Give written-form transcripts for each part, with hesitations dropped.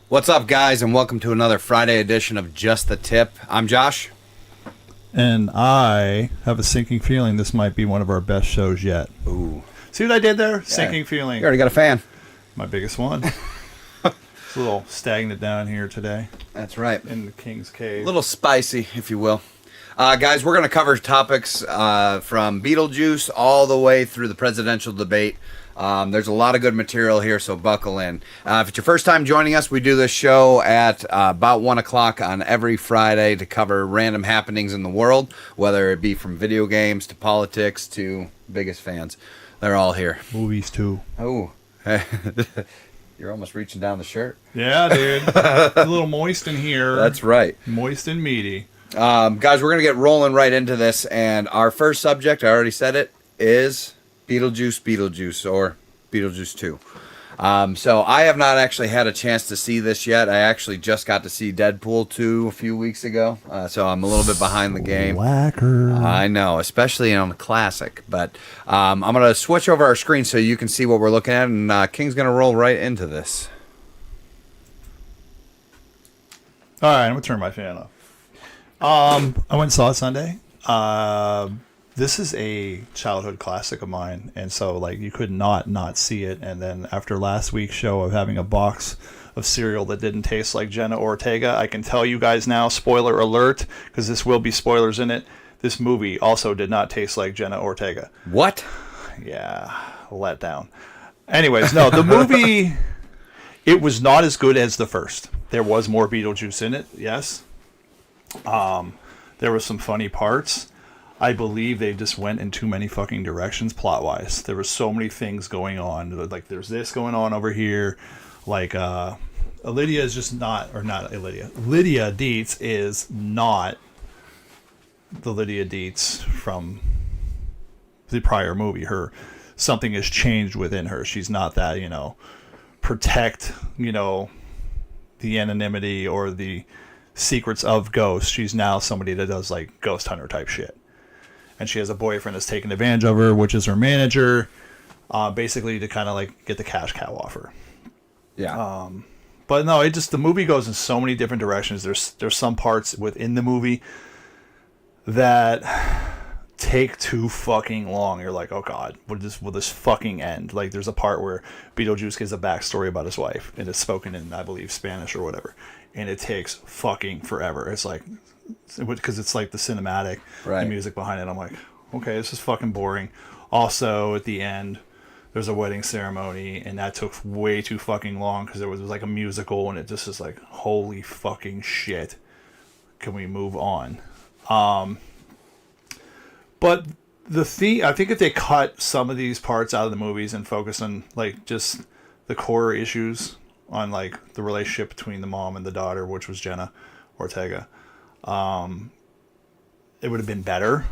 What's up, guys, and welcome to another Friday edition of Just the Tip. I'm Josh. And I have a sinking feeling this might be one of our best shows yet. Ooh. See what I did there? Yeah. Sinking feeling. You already got a fan. My biggest one. It's a little stagnant down here today. That's right. In the King's Cave. A little spicy, if you will. Guys, we're going to cover topics from Beetlejuice all the way through the presidential debate. There's a lot of good material here, so buckle in. If it's your first time joining us, we do this show at about 1 o'clock on every Friday to cover random happenings in the world, whether it be from video games to politics to biggest fans. They're all here. Movies, too. Oh, you're almost reaching down the shirt. Yeah, dude. A little moist in here. That's right. Moist and meaty. Guys, we're going to get rolling right into this, and our first subject, I already said it, is Beetlejuice, or Beetlejuice 2. So I have not actually had a chance to see this yet. I actually just got to see Deadpool 2 a few weeks ago, so I'm a little bit behind the game. Slacker. I know, especially on the classic. But I'm going to switch over our screen so you can see what we're looking at, and King's going to roll right into this. All right, I'm going to turn my fan off. I went and saw it Sunday. This is a childhood classic of mine, and so like you could not see it. And then after last week's show of having a box of cereal that didn't taste like Jenna Ortega, I can tell you guys now, spoiler alert, because this will be spoilers in it, this movie also did not taste like Jenna Ortega. What? Yeah, let down. Anyways, no, the movie, it was not as good as the first. There was more Beetlejuice in it, yes. There were some funny parts. I believe they just went in too many fucking directions plot-wise. There were so many things going on. Like, there's this going on over here. Like, Lydia is just not, or not Lydia. Lydia Dietz is not the Lydia Dietz from the prior movie. Something has changed within her. She's not that, protect, the anonymity or the secrets of ghosts. She's now somebody that does, like, ghost hunter type shit. And she has a boyfriend that's taking advantage of her, which is her manager, basically to kind of like get the cash cow off her. Yeah. But no, the movie goes in so many different directions. There's some parts within the movie that take too fucking long. You're like, oh god, will this fucking end? Like, there's a part where Beetlejuice gives a backstory about his wife, and it's spoken in, I believe, Spanish or whatever, and it takes fucking forever. It's like, because it's like the cinematic, right, the music behind it. I'm like, okay, this is fucking boring. Also, at the end, there's a wedding ceremony, and that took way too fucking long because it was like a musical, and it just is like, holy fucking shit. Can we move on? But I think if they cut some of these parts out of the movies and focus on like just the core issues on like the relationship between the mom and the daughter, which was Jenna Ortega, it would have been better.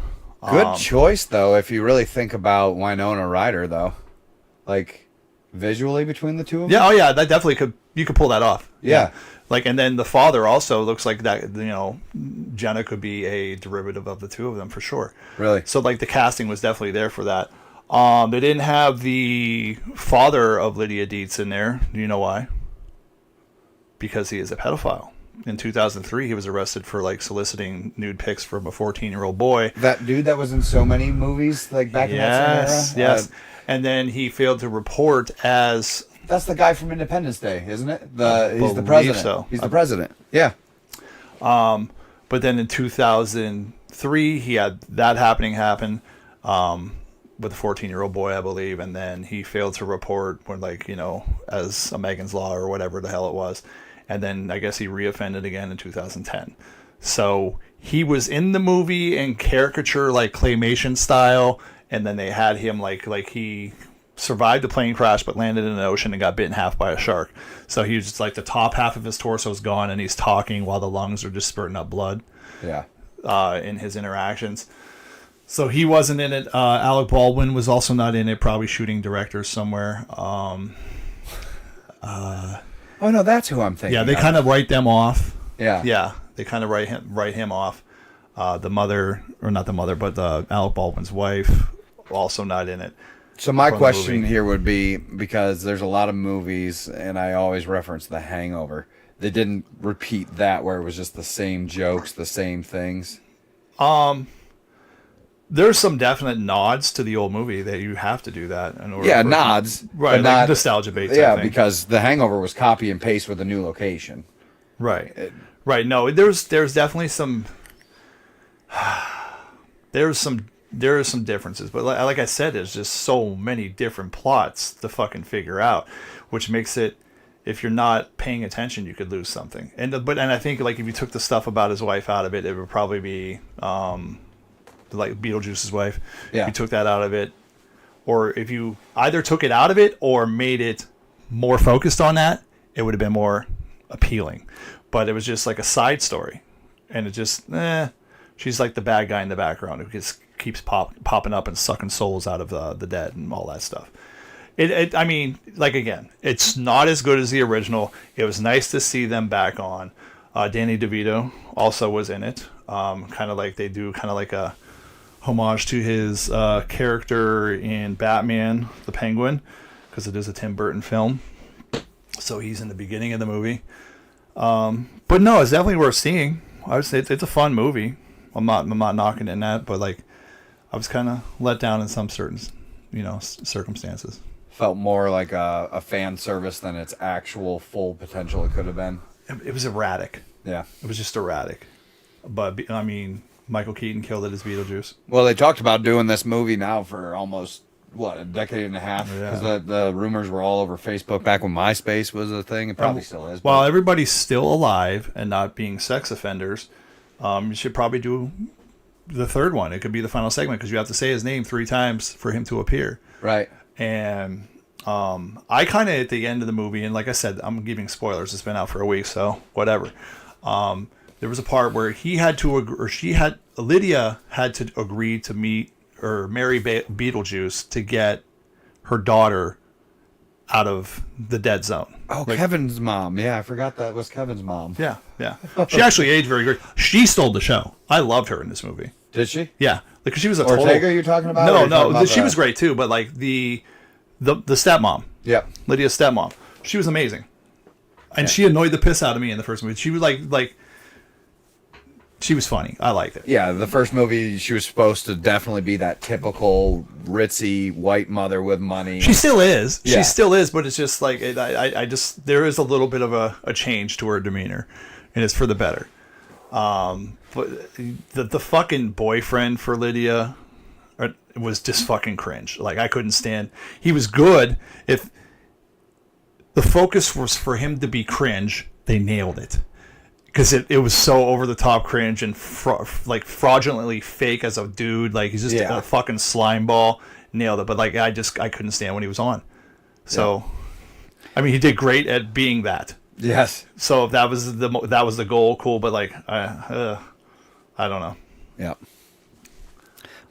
Good choice, though, if you really think about Winona Ryder, though. Like, visually between the two of them? Yeah, oh yeah, that definitely you could pull that off. Yeah. Like, and then the father also looks like that, Jenna could be a derivative of the two of them for sure. Really? So, like, the casting was definitely there for that. They didn't have the father of Lydia Dietz in there. Do you know why? Because he is a pedophile. In 2003, he was arrested for like soliciting nude pics from a 14-year-old boy. That dude that was in so many movies, like back in that same era? Yes. And then he failed to report as... That's the guy from Independence Day, isn't it? He's the president. So. He's the president. Yeah. But then in 2003, he had that happen with a 14-year-old boy, I believe, and then he failed to report when, like, as a Megan's Law or whatever the hell it was. And then I guess he reoffended again in 2010. So he was in the movie in caricature, like claymation style, and then they had him like he survived the plane crash but landed in the ocean and got bit in half by a shark. So he was just like the top half of his torso is gone, and he's talking while the lungs are just spurting up blood. Yeah. In his interactions. So he wasn't in it. Alec Baldwin was also not in it, probably shooting directors somewhere. Oh, no, that's who I'm thinking. Yeah, they kind of write them off. Yeah. Yeah, they kind of write him off. The mother, or not the mother, but Alec Baldwin's wife, also not in it. So my question here would be, because there's a lot of movies, and I always reference The Hangover, they didn't repeat that where it was just the same jokes, the same things. There's some definite nods to the old movie that you have to do that in order. Yeah, nods, right? Like not nostalgia bait. Yeah, thing. because The Hangover was copy and paste with a new location. Right. Right. No, there's definitely some. There are some differences, but like I said, there's just so many different plots to fucking figure out, which makes it, if you're not paying attention, you could lose something. And I think like if you took the stuff about his wife out of it, it would probably be like Beetlejuice's wife. Yeah. If you took that out of it, or if you either took it out of it or made it more focused on that, it would have been more appealing. But it was just like a side story, and it just she's like the bad guy in the background who just keeps popping up and sucking souls out of the dead and all that stuff. I mean, like, again, it's not as good as the original. It was nice to see them back on. Danny DeVito also was in it. Kind of like they do kind of like a homage to his character in Batman, the Penguin, because it is a Tim Burton film. So he's in the beginning of the movie. But no, it's definitely worth seeing. I would say it's a fun movie. I'm not knocking it in that, but like I was kind of let down in some certain, circumstances. Felt more like a fan service than its actual full potential it could have been. It was erratic. Yeah. It was just erratic. But, I mean, Michael Keaton killed it as Beetlejuice. Well, they talked about doing this movie now for almost, a decade and a half? Because the rumors were all over Facebook back when MySpace was a thing. It probably still is. While everybody's still alive and not being sex offenders, you should probably do the third one. It could be the final segment because you have to say his name 3 times for him to appear. Right. And I kind of, at the end of the movie, and like I said, I'm giving spoilers. It's been out for a week, so whatever. There was a part where Lydia had to agree to meet or marry Beetlejuice to get her daughter out of the dead zone. Oh, Kevin's mom. Yeah, I forgot that was Kevin's mom. Yeah. She actually aged very great. She stole the show. I loved her in this movie. Did she? Yeah, because she was a Ortega. You're talking about? No. She was great too. But like the stepmom. Yeah. Lydia's stepmom. She was amazing, and she annoyed the piss out of me in the first movie. She was like. She was funny. I liked it. Yeah, the first movie, she was supposed to definitely be that typical ritzy white mother with money. She still is. Yeah. She still is, but it's just like I just there is a little bit of a change to her demeanor, and it's for the better. But the fucking boyfriend for Lydia was just fucking cringe. Like I couldn't stand. He was good. If the focus was for him to be cringe, they nailed it. Because it was so over the top cringe and fraudulently fake as a dude. Like he's just a fucking slime ball. Nailed it. But like I couldn't stand when he was on. So, I mean, he did great at being that. Yes. So if that was the goal, cool. But like I don't know. Yeah.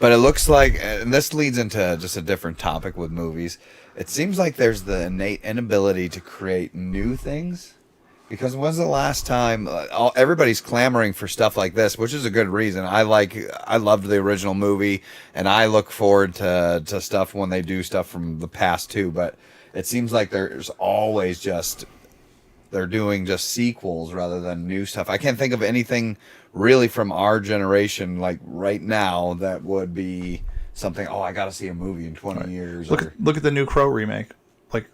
But it looks like, and this leads into just a different topic with movies. It seems like there's the innate inability to create new things. Because when's the last time everybody's clamoring for stuff like this, which is a good reason. I loved the original movie, and I look forward to stuff when they do stuff from the past too. But it seems like there's always they're doing just sequels rather than new stuff. I can't think of anything really from our generation like right now that would be something. Oh, I got to see a movie in 20 years. Look at the new Crow remake. Like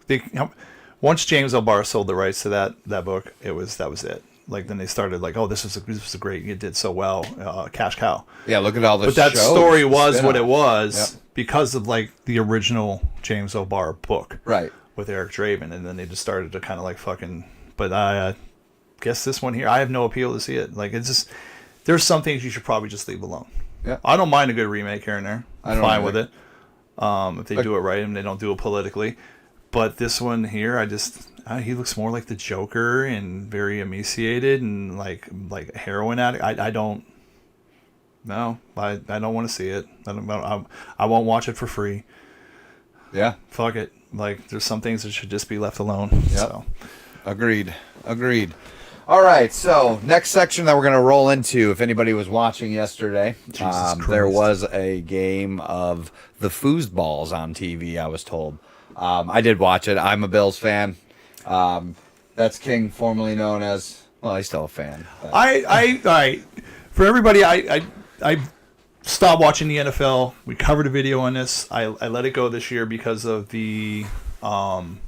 once James L. Barr sold the rights to that book, that was it. Like then they started like, oh, this was a great. It did so well, cash cow. Yeah, look at all the. But that story was what it was because of like the original James L. Barr book, right? With Eric Draven, and then they just started to kind of like fucking. But I guess this one here, I have no appeal to see it. Like it's just there's some things you should probably just leave alone. Yeah, I don't mind a good remake here and there. I'm fine with it. If they do it right and they don't do it politically. But this one here, he looks more like the Joker and very emaciated and like a heroin addict. I don't want to see it. I won't watch it for free. Yeah. Fuck it. Like there's some things that should just be left alone. Yep. So. Agreed. All right, so next section that we're going to roll into, if anybody was watching yesterday, there was a game of the foosballs on TV, I was told. I did watch it. I'm a Bills fan. That's King, formerly known as. Well, he's still a fan. But. All right. For everybody, I stopped watching the NFL. We covered a video on this. I let it go this year because of the FanDuel,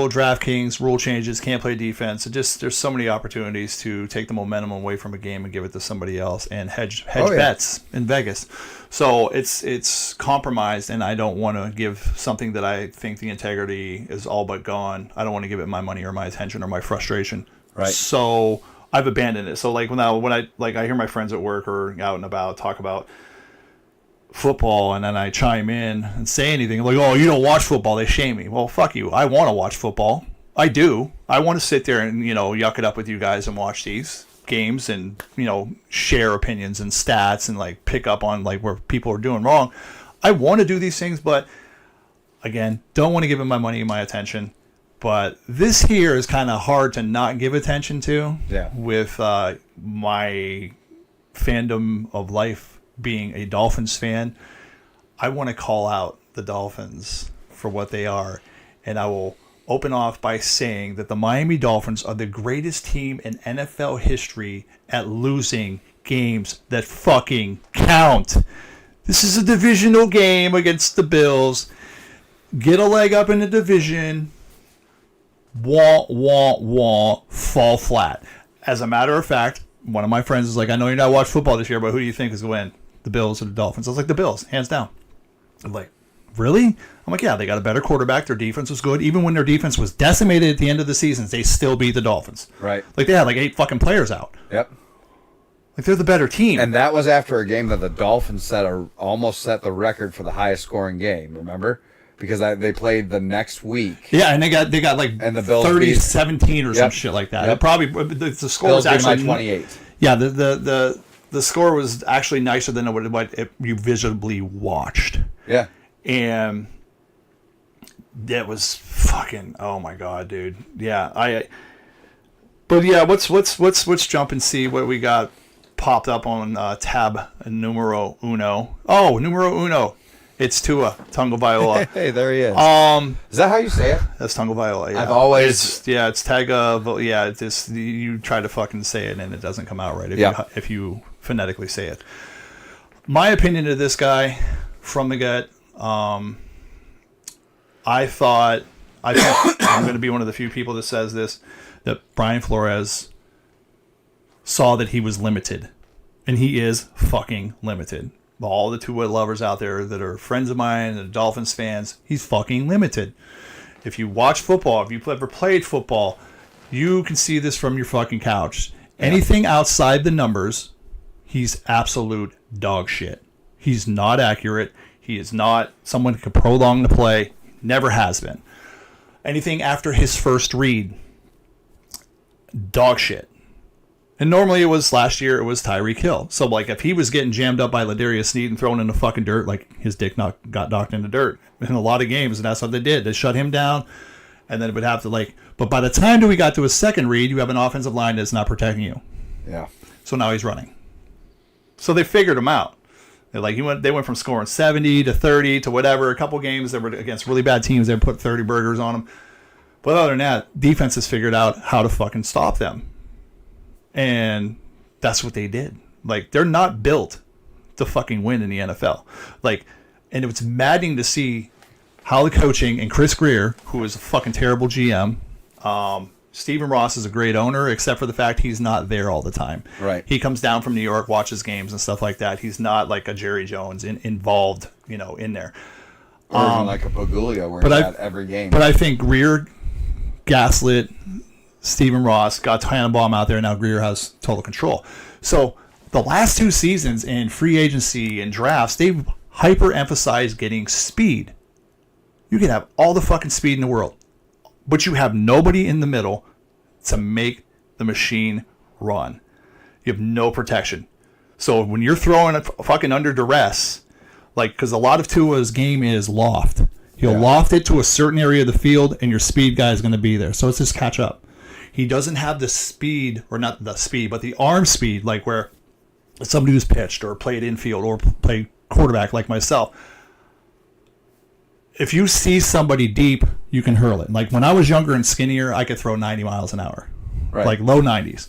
DraftKings, rule changes, can't play defense. There's so many opportunities to take the momentum away from a game and give it to somebody else and hedge bets in Vegas. So it's compromised, and I don't want to give something that I think the integrity is all but gone. I don't want to give it my money or my attention or my frustration. Right. So I've abandoned it. So like when I hear my friends at work or out and about talk about football, and then I chime in and say anything like, "Oh, you don't watch football," they shame me. Well, fuck you. I want to watch football. I do. I want to sit there and yuck it up with you guys and watch these games and share opinions and stats and like pick up on like where people are doing wrong. I want to do these things, but again, don't want to give it my money and my attention. But this here is kind of hard to not give attention to. Yeah. With my fandom of life being a Dolphins fan, I want to call out the Dolphins for what they are. And I will open off by saying that the Miami Dolphins are the greatest team in NFL history at losing games that fucking count. This is a divisional game against the Bills. Get a leg up in the division. Wah, wah, wah, fall flat. As a matter of fact, one of my friends is like, "I know you're not watching football this year, but who do you think is going to win? The Bills or the Dolphins?" I was like, "The Bills, hands down." I'm like, "Really?" I'm like, "Yeah, they got a better quarterback. Their defense was good. Even when their defense was decimated at the end of the season, they still beat the Dolphins." Right. Like they had like 8 fucking players out. Yep. Like they're the better team. And that was after a game that the Dolphins almost set the record for the highest scoring game, remember? Because they played the next week. Yeah, and they got like and the Bills 30-17 or some shit like that. Yep. It probably the score Bills was actually 28. Yeah, the score was actually nicer than what you visibly watched. Yeah. And that was fucking, oh my god, dude. Yeah, but yeah, let's jump and see what we got popped up on tab numero uno. Oh, numero uno. It's Tua Tagovailoa. Hey, there he is. Is that how you say it? That's Tagovailoa. Yeah. I've always. It's Taga. Yeah, it's just you try to fucking say it and it doesn't come out right if you phonetically say it. My opinion of this guy from the get. I thought I'm going to be one of the few people that says this, that Brian Flores saw that he was limited, and he is fucking limited. All the Tua lovers out there that are friends of mine and Dolphins fans, he's fucking limited. If you watch football, if you've ever played football, you can see this from your fucking couch. Yeah. Anything outside the numbers, he's absolute dog shit. He's not accurate. He is not someone who can prolong the play. Never has been. Anything after his first read, dog shit. And normally last year it was Tyreek Hill. So like if he was getting jammed up by Ladarius Sneed and thrown in the fucking dirt, like his dick got knocked in the dirt in a lot of games, and that's what they did. They shut him down, and then it would have to but by the time we got to his second read, you have an offensive line that's not protecting you. Yeah. So now he's running. So they figured him out. They went from scoring 70 to 30 to whatever. A couple games that were against really bad teams, they put 30 burgers on them. But other than that, defense has figured out how to fucking stop them. And that's what they did. Like, they're not built to fucking win in the NFL. Like, and it's maddening to see how the coaching and Chris Greer, who is a fucking terrible GM, Stephen Ross is a great owner, except for the fact he's not there all the time. Right. He comes down from New York, watches games and stuff like that. He's not like a Jerry Jones involved, in there. Or even like a Pagulio where he's at every game. But I think Greer gaslit Stephen Ross, got Tannenbaum out there, and now Greer has total control. So the last 2 seasons in free agency and drafts, they've hyper-emphasized getting speed. You can have all the fucking speed in the world, but you have nobody in the middle to make the machine run. You have no protection. So when you're throwing it fucking under duress, because a lot of Tua's game is loft. He'll loft it to a certain area of the field, and your speed guy is going to be there. So it's just catch up. He doesn't have the speed, or not the speed, but the arm speed, like where somebody who's pitched or played infield or played quarterback like myself. if you see somebody deep, you can hurl it. Like when I was younger and skinnier, I could throw 90 miles an hour, like low 90s.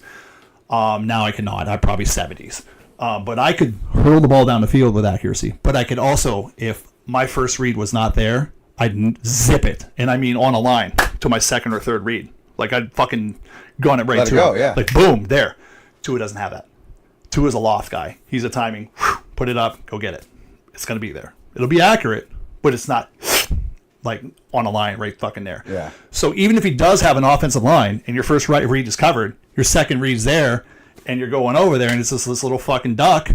Now I cannot. I'm probably 70s. But I could hurl the ball down the field with accuracy. But I could also, if my first read was not there, I'd zip it. And I mean on a line to my second or third read. Like I'd fucking gun it right to him. Like boom, there. Tua doesn't have that. Tua's a loft guy. He's a timing. Put it up, go get it. It's going to be there. It'll be accurate, but it's not like on a line right fucking there. Yeah. So even if he does have an offensive line and your first right read is covered, your second read's there, and you're going over there, and it's this little fucking duck.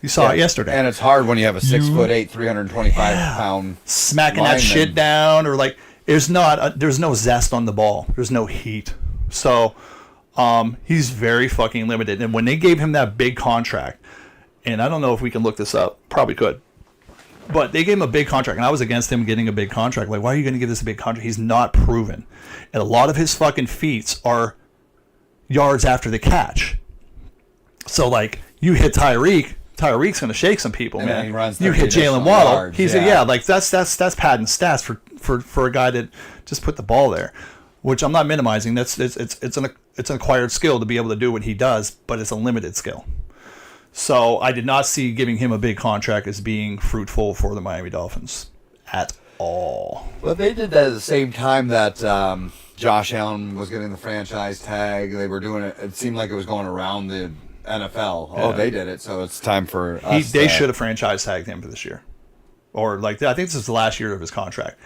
You saw it yesterday. And it's hard when you have a 6'8", 325-pound smacking that shit down, or like there's no zest on the ball. There's no heat. So he's very fucking limited. And when they gave him that big contract, and I don't know if we can look this up, probably could, but they gave him a big contract, and I was against him getting a big contract. Like, why are you going to give this a big contract? He's not proven. And a lot of his fucking feats are yards after the catch. So, like, you hit Tyreek's going to shake some people, man. You hit Jalen Waddle. He's like that's padding stats for a guy that just put the ball there, which I'm not minimizing. It's an acquired skill to be able to do what he does, but it's a limited skill. So I did not see giving him a big contract as being fruitful for the Miami Dolphins at all. Well, they did that at the same time that Josh Allen was getting the franchise tag. They were doing it. It seemed like it was going around the NFL. Oh, they did it, so it's time for us. They should have franchise tagged him for this year, or like I think this is the last year of his contract.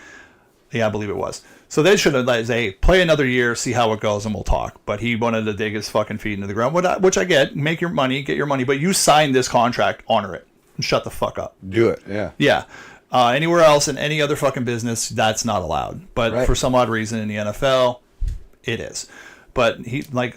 Yeah, I believe it was. So they should have like, hey, play another year, see how it goes, and we'll talk. But he wanted to dig his fucking feet into the ground, which I get. Make your money, get your money, but you signed this contract, honor it, and shut the fuck up. Do it, yeah. Yeah. Anywhere else in any other fucking business, that's not allowed. But for some odd reason in the NFL, it is. But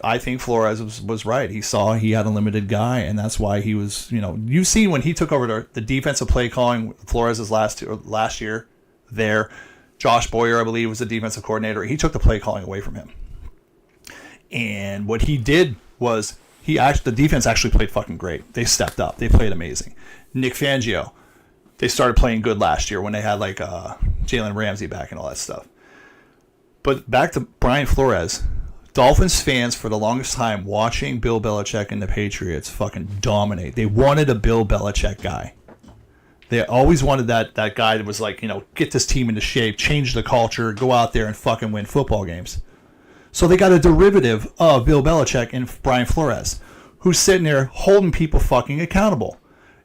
I think Flores was right. He saw he had a limited guy, and that's why he was, you've seen when he took over the defensive play calling, Flores' last year there. Josh Boyer, I believe, was the defensive coordinator. He took the play calling away from him. And what he did was the defense actually played fucking great. They stepped up. They played amazing. Nick Fangio, they started playing good last year when they had like Jalen Ramsey back and all that stuff. But back to Brian Flores, Dolphins fans for the longest time watching Bill Belichick and the Patriots fucking dominate. They wanted a Bill Belichick guy. They always wanted that guy that was like, get this team into shape, change the culture, go out there and fucking win football games. So they got a derivative of Bill Belichick and Brian Flores, who's sitting there holding people fucking accountable.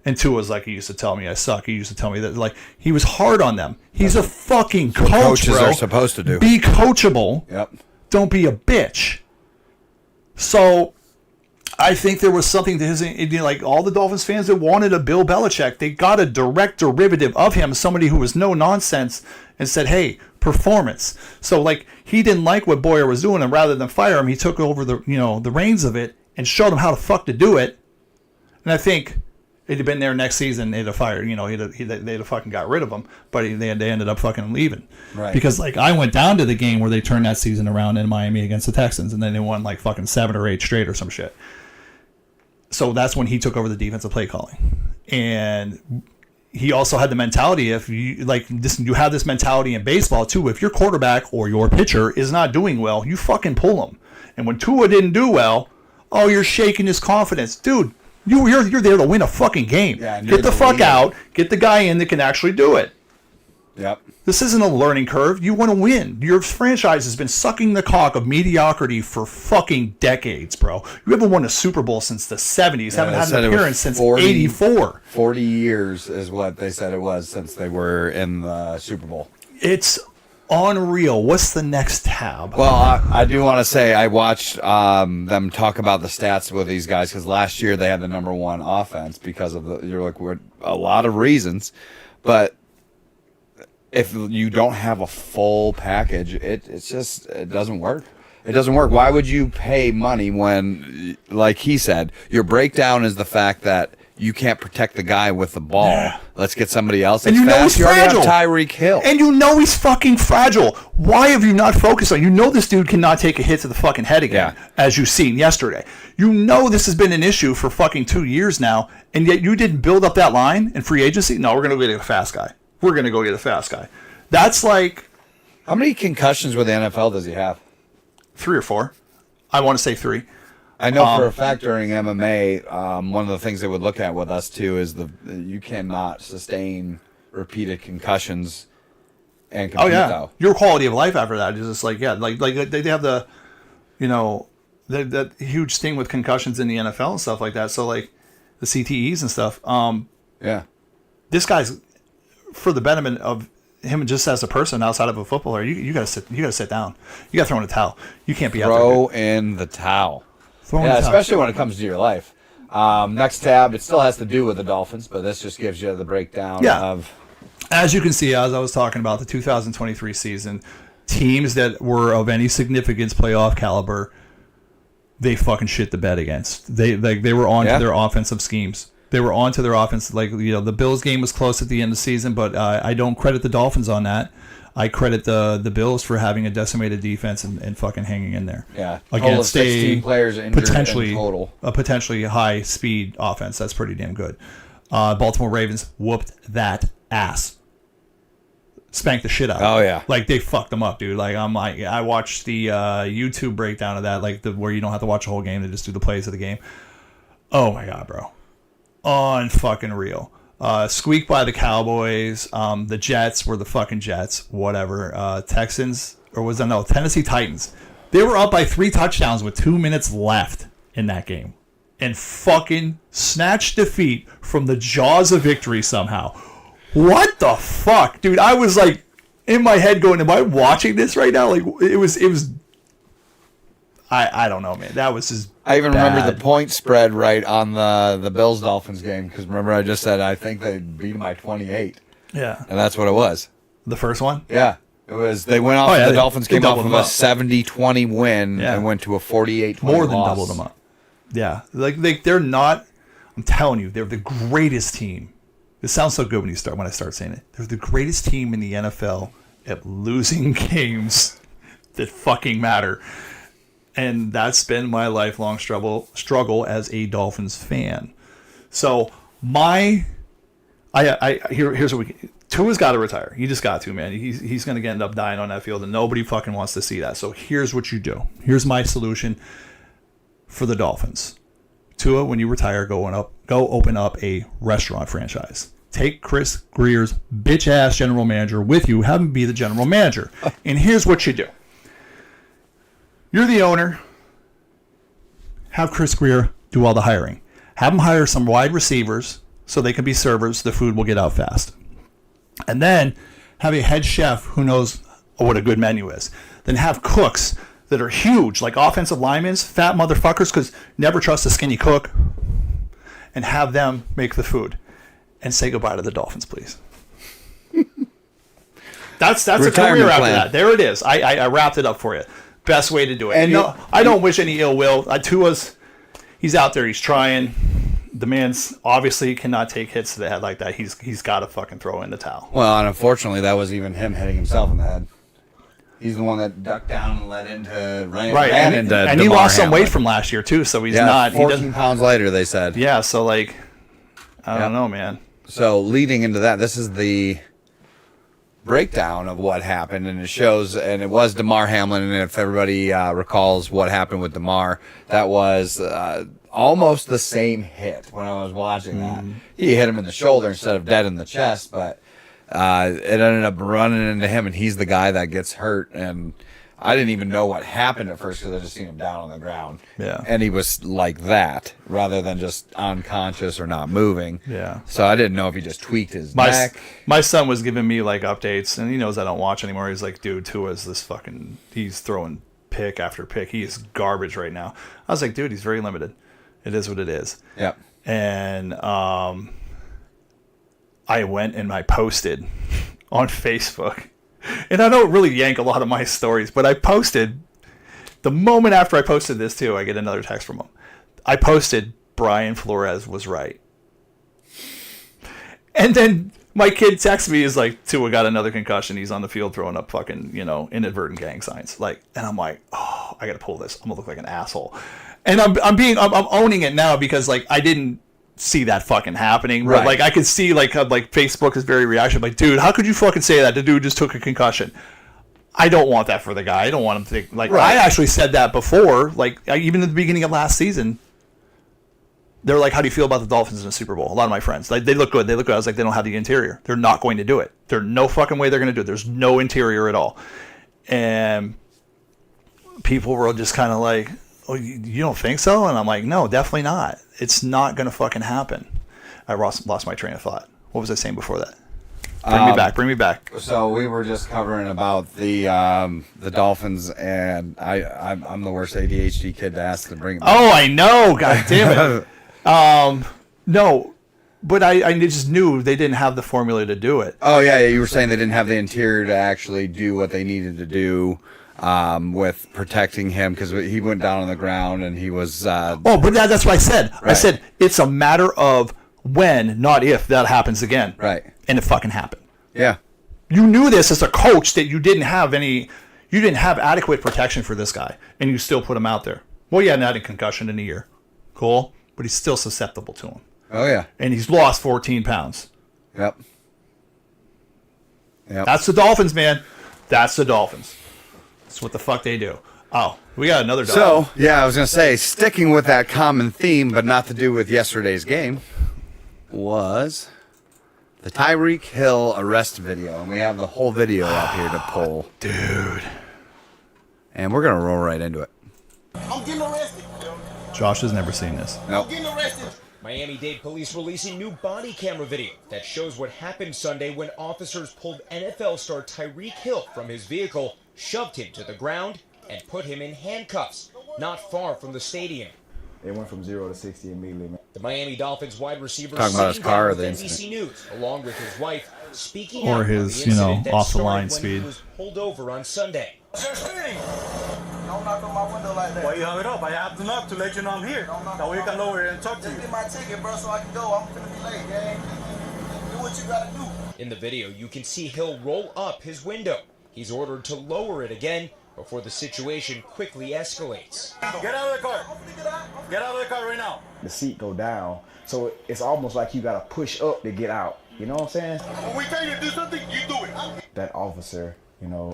And Tua was like, he used to tell me I suck. He used to tell me that, like, he was hard on them. He's a fucking coach, coaches bro. are supposed to do. Be coachable. Yep. Don't be a bitch. So I think there was something to his, like all the Dolphins fans that wanted a Bill Belichick, they got a direct derivative of him, somebody who was no nonsense and said, hey, performance. So like he didn't like what Boyer was doing, and rather than fire him, he took over the reins of it and showed him how the fuck to do it. And I think it'd have been there next season, they'd have fired, they'd have fucking got rid of him, but they ended up fucking leaving. Right. Because like I went down to the game where they turned that season around in Miami against the Texans, and then they won like fucking 7 or 8 straight or some shit. So that's when he took over the defensive play calling. And he also had the mentality, if you like this, you have this mentality in baseball too. If your quarterback or your pitcher is not doing well, you fucking pull him. And when Tua didn't do well, oh, you're shaking his confidence. Dude, you're there to win a fucking game. Yeah, get the fuck out. Get the guy in that can actually do it. Yep. This isn't a learning curve. You want to win. Your franchise has been sucking the cock of mediocrity for fucking decades, bro. You haven't won a Super Bowl since the 70s. Haven't had an appearance since 84. 40 years is what they said it was since they were in the Super Bowl. It's unreal. What's the next tab? Well, I do want to say I watched them talk about the stats with these guys because last year they had the #1 offense because of a lot of reasons, but if you don't have a full package, it doesn't work. It doesn't work. Why would you pay money when, like he said, your breakdown is the fact that you can't protect the guy with the ball. Yeah. Let's get somebody else. And you know he's fragile. Tyreek Hill. And you know he's fucking fragile. Why have you not focused on? You know this dude cannot take a hit to the fucking head again, as you've seen yesterday. You know this has been an issue for fucking 2 years now, and yet you didn't build up that line in free agency. No, we're going to get a fast guy. we're going to go get a fast guy. That's like... How many concussions with the NFL does he have? 3 or 4. I want to say 3. I know for a fact during MMA, one of the things they would look at with us too is you cannot sustain repeated concussions and compete. Though. Your quality of life after that is just like they have the, that huge thing with concussions in the NFL and stuff like that. So like the CTEs and stuff. This guy's, for the betterment of him just as a person outside of a footballer, you gotta sit down. You gotta throw in the towel. You can't be throw in the towel. Especially when it comes to your life. Next tab, it still has to do with the Dolphins, but this just gives you the breakdown of... As you can see, as I was talking about the 2023 season, teams that were of any significance, playoff caliber, they fucking shit the bed against. They were on to their offensive schemes. They were on to their offense. The Bills game was close at the end of the season, but I don't credit the Dolphins on that. I credit the Bills for having a decimated defense and fucking hanging in there. Yeah, against 16 players injured potentially in total. A potentially high speed offense. That's pretty damn good. Baltimore Ravens whooped that ass, spanked the shit out. Oh yeah, like they fucked them up, dude. I watched the YouTube breakdown of that, where you don't have to watch the whole game; they just do the plays of the game. Oh my god, bro, unfucking real. Squeaked by the Cowboys. The Jets were the fucking Jets. Whatever. Texans, or was that no? Tennessee Titans. They were up by 3 touchdowns with 2 minutes left in that game, and fucking snatched defeat from the jaws of victory somehow. What the fuck, dude? I was like in my head going, "Am I watching this right now?" Like it was. I don't know, man. That was just. I even remember the point spread right on the Bills Dolphins game because remember I just said I think they beat them by 28. Yeah, and that's what it was. The first one. Yeah, it was. They went off. The Dolphins came off of a 70-20 win and went to a 48-20 more than loss. Doubled them up. Yeah, they're not. I'm telling you, they're the greatest team. It sounds so good when I start saying it. They're the greatest team in the NFL at losing games that fucking matter. And that's been my lifelong struggle as a Dolphins fan. So here's what Tua's got to retire. He just got to, man. He's going to end up dying on that field, and nobody fucking wants to see that. So here's what you do. Here's my solution for the Dolphins. Tua, when you retire, go open up a restaurant franchise. Take Chris Greer's bitch ass general manager with you. Have him be the general manager. And here's what you do. You're the owner. Have Chris Greer do all the hiring. Have him hire some wide receivers so they can be servers. The food will get out fast. And then have a head chef who knows what a good menu is. Then have cooks that are huge, like offensive linemen, fat motherfuckers, because never trust a skinny cook. And have them make the food. And say goodbye to the Dolphins, please. That's a career after that. There it is. I wrapped it up for you. Best way to do it. And no, I don't wish any ill will. He's out there. He's trying. The man's obviously cannot take hits to the head like that. He's got to fucking throw in the towel. Well, and unfortunately, that was even him hitting himself in the head. He's the one that ducked down and led into ran into and he lost some weight from last year too. So he's not 14 pounds later. They said. Yeah. So I don't know, man. So leading into that, this is the breakdown of what happened, and it shows, and it was Damar Hamlin, and if everybody recalls what happened with Damar, that was almost the same hit when I was watching that. He hit him in the shoulder instead of dead in the chest, but it ended up running into him, and he's the guy that gets hurt, and I didn't even know what happened at first because I just seen him down on the ground. Yeah. And he was like that rather than just unconscious or not moving. Yeah. So I didn't know if he just tweaked his neck. My son was giving me updates, and he knows I don't watch anymore. He's like, dude, Tua's he's throwing pick after pick. He is garbage right now. I was like, dude, he's very limited. It is what it is. Yep. And I went and I posted on Facebook. And I don't really yank a lot of my stories, but I posted, the moment after I posted this too, I get another text from him. I posted, Brian Flores was right. And then my kid texts me, is like, Tua got another concussion. He's on the field throwing up fucking, inadvertent gang signs. And I'm like, I got to pull this. I'm going to look like an asshole. And I'm owning it now because I didn't see that fucking happening. Right. But like I could see like Facebook is very reaction. Like, dude, how could you fucking say that? The dude just took a concussion. I don't want that for the guy. I don't want him to think like Right. I actually said that before. Like even at the beginning of last season, they're like, "How do you feel about the Dolphins in the Super Bowl?" A lot of my friends, like, they look good. They look good. I was like, they don't have the interior. They're not going to do it. There's no fucking way they're going to do it. There's no interior at all. And people were just kind of like, "Oh, you don't think so?" And I'm like, "No, definitely not. It's not going to fucking happen." I lost my train of thought. What was I saying before that? Bring me back. So we were just covering about the Dolphins, and I'm the worst ADHD kid to ask to bring them. Oh, I know. God damn it. No, but I just knew they didn't have the formula to do it. Oh yeah, you were saying they didn't have the interior to actually do what they needed to do with protecting him because he went down on the ground and he was. But that's what I said. Right. I said it's a matter of when, not if, that happens again. Right. And it fucking happened. Yeah. You knew this as a coach that you didn't have adequate protection for this guy, and you still put him out there. Well, yeah, not a concussion in a year. Cool. But he's still susceptible to him. Oh yeah. And he's lost 14 pounds. Yep. That's the Dolphins, man. That's the Dolphins. That's what the fuck they do. Oh, we got another Dolphin. So yeah, I was gonna say, sticking with that common theme, but not to do with yesterday's game, was the Tyreek Hill arrest video, and we have the whole video up here to pull, dude. And we're gonna roll right into it. I'm getting arrested. Josh has never seen this. Nope. I'm getting arrested. Miami-Dade police releasing new body camera video that shows what happened Sunday when officers pulled NFL star Tyreek Hill from his vehicle, shoved him to the ground, and put him in handcuffs, not far from the stadium. It went from 0 to 60 immediately, man. The Miami Dolphins wide receiver Talking about his sitting car down or the with NBC incident? News, along with his wife, speaking Or out on his, the incident that off the started line when speed. He was pulled over on Sunday. Sir, speeding. Don't knock on my window like that. Why you hung it up? I have to knock to let you know I'm here. That way you can lower it and talk to Just you. get my ticket, bro, so I can go. I'm finna be late, gang. Do what you gotta do. In the video, you can see Hill roll up his window. He's ordered to lower it again before the situation quickly escalates. Get out of the car. Get out of the car right now. The seat go down, so it's almost like you gotta push up to get out. You know what I'm saying? When we tell you to do something, you do it. That officer,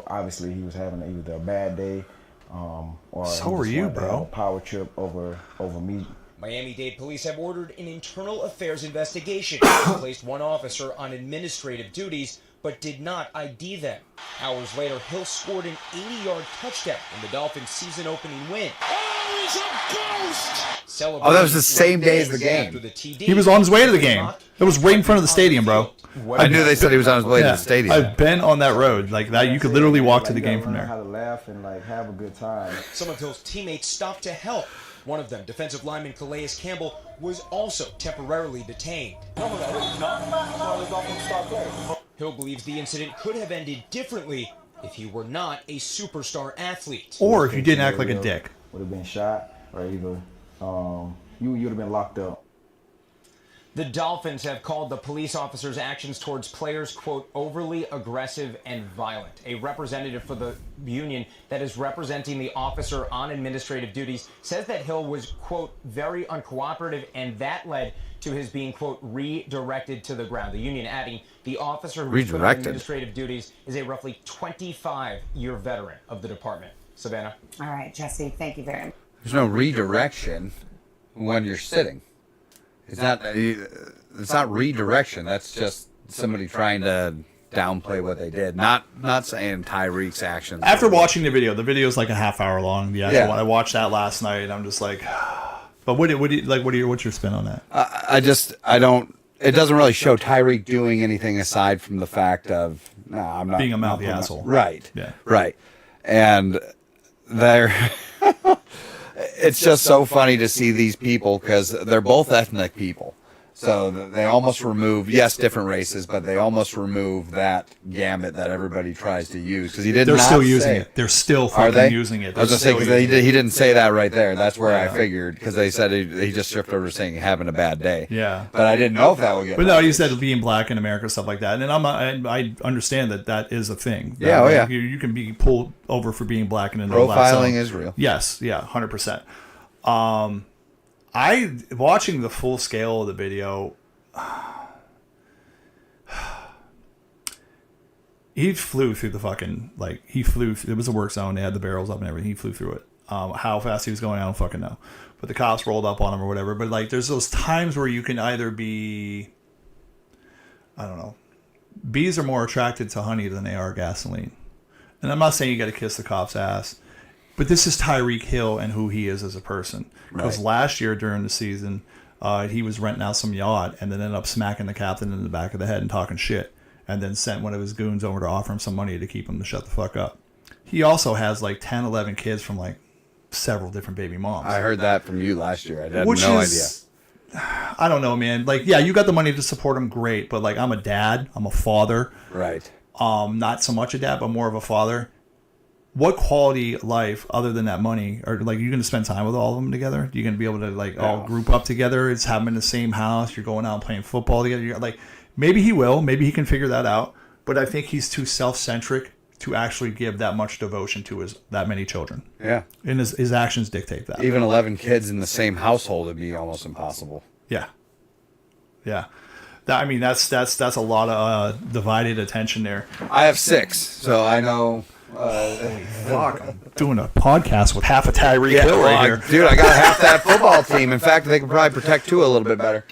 obviously he was having either a bad day, or So he were just you, wanted to bro. have a power trip over me. Miami-Dade police have ordered an internal affairs investigation and placed one officer on administrative duties, but did not ID them. Hours later, Hill scored an 80-yard touchdown in the Dolphins' season-opening win. Oh, he's a ghost! Oh, that was the same day as the game. After the TD, He was on his way to the game. It was right in front of the stadium, bro. I knew they said he was on his way to the stadium. I've been on that road like that. You could literally walk to the game from Learn how there. to laugh and have a good time. Some of Hill's teammates stopped to help. One of them, defensive lineman Calais Campbell, was also temporarily detained. Hill believes the incident could have ended differently if he were not a superstar athlete. Or if you didn't act like a dick. Would have been shot, or either you would have been locked up. The Dolphins have called the police officers' actions towards players, quote, overly aggressive and violent. A representative for the union that is representing the officer on administrative duties says that Hill was, quote, very uncooperative, and that led to his being, quote, redirected to the ground. The union adding the officer who was put on Redirected? administrative duties is a roughly 25-year veteran of the department. Savannah? All right, Jesse, thank you very much. There's no redirection when you're sitting. It's not redirection. That's just somebody trying to downplay what they did. Not saying Tyreek's actions. After watching the video's like a half hour long. The actual Yeah. one. I watched that last night. And I'm just like, but what's your spin on that? I don't. It doesn't really show Tyreek doing anything aside from the fact of I'm not Being a mouthy not- asshole. Right. Yeah. Right. And they're. It's just so funny to see these people because they're both ethnic people. So they almost remove, yes, different races, but they almost remove that gambit that everybody tries to use because he did They're not still say using it. They're still Are fucking they using it. I was They're just saying still because using he didn't say that right there. That's where I Yeah. figured because they said he just shifted over to saying having a bad day. Yeah. But I didn't know if that would get. But no, you said being black in America, stuff like that, and I understand that is a thing. Yeah, oh, yeah. You can be pulled over for being black in a no black Profiling zone. is real. Yes, yeah, 100%. Watching the full scale of the video, he flew through the fucking, like, it was a work zone, they had the barrels up and everything, he flew through it. How fast he was going, I don't fucking know. But the cops rolled up on him or whatever. But, like, there's those times where you can either be, I don't know, bees are more attracted to honey than they are gasoline. And I'm not saying you got to kiss the cop's ass, but this is Tyreek Hill and who he is as a person. Because last year during the season, he was renting out some yacht and then ended up smacking the captain in the back of the head and talking shit. And then sent one of his goons over to offer him some money to keep him to shut the fuck up. He also has like 10, 11 kids from like several different baby moms. I heard that from you last year. I had no idea. I don't know, man. Like, yeah, you got the money to support him, great. But like, I'm a dad. I'm a father. Right. Not so much a dad, but more of a father. What quality life other than that money, or like, you're going to spend time with all of them together? You're going to be able to like all group up together? It's have them in the same house. You're going out and playing football together. You're like, maybe he will. Maybe he can figure that out. But I think he's too self-centric to actually give that much devotion to that many children. Yeah. And his actions dictate that. Even 11 kids in the same household would be almost impossible. Yeah. Yeah. That's a lot of divided attention there. I have 6, so I know. Fuck, I'm doing a podcast with half a Tyreek Hill right here. Dude, I got half that football team. In fact, they could probably protect 2 a little bit better.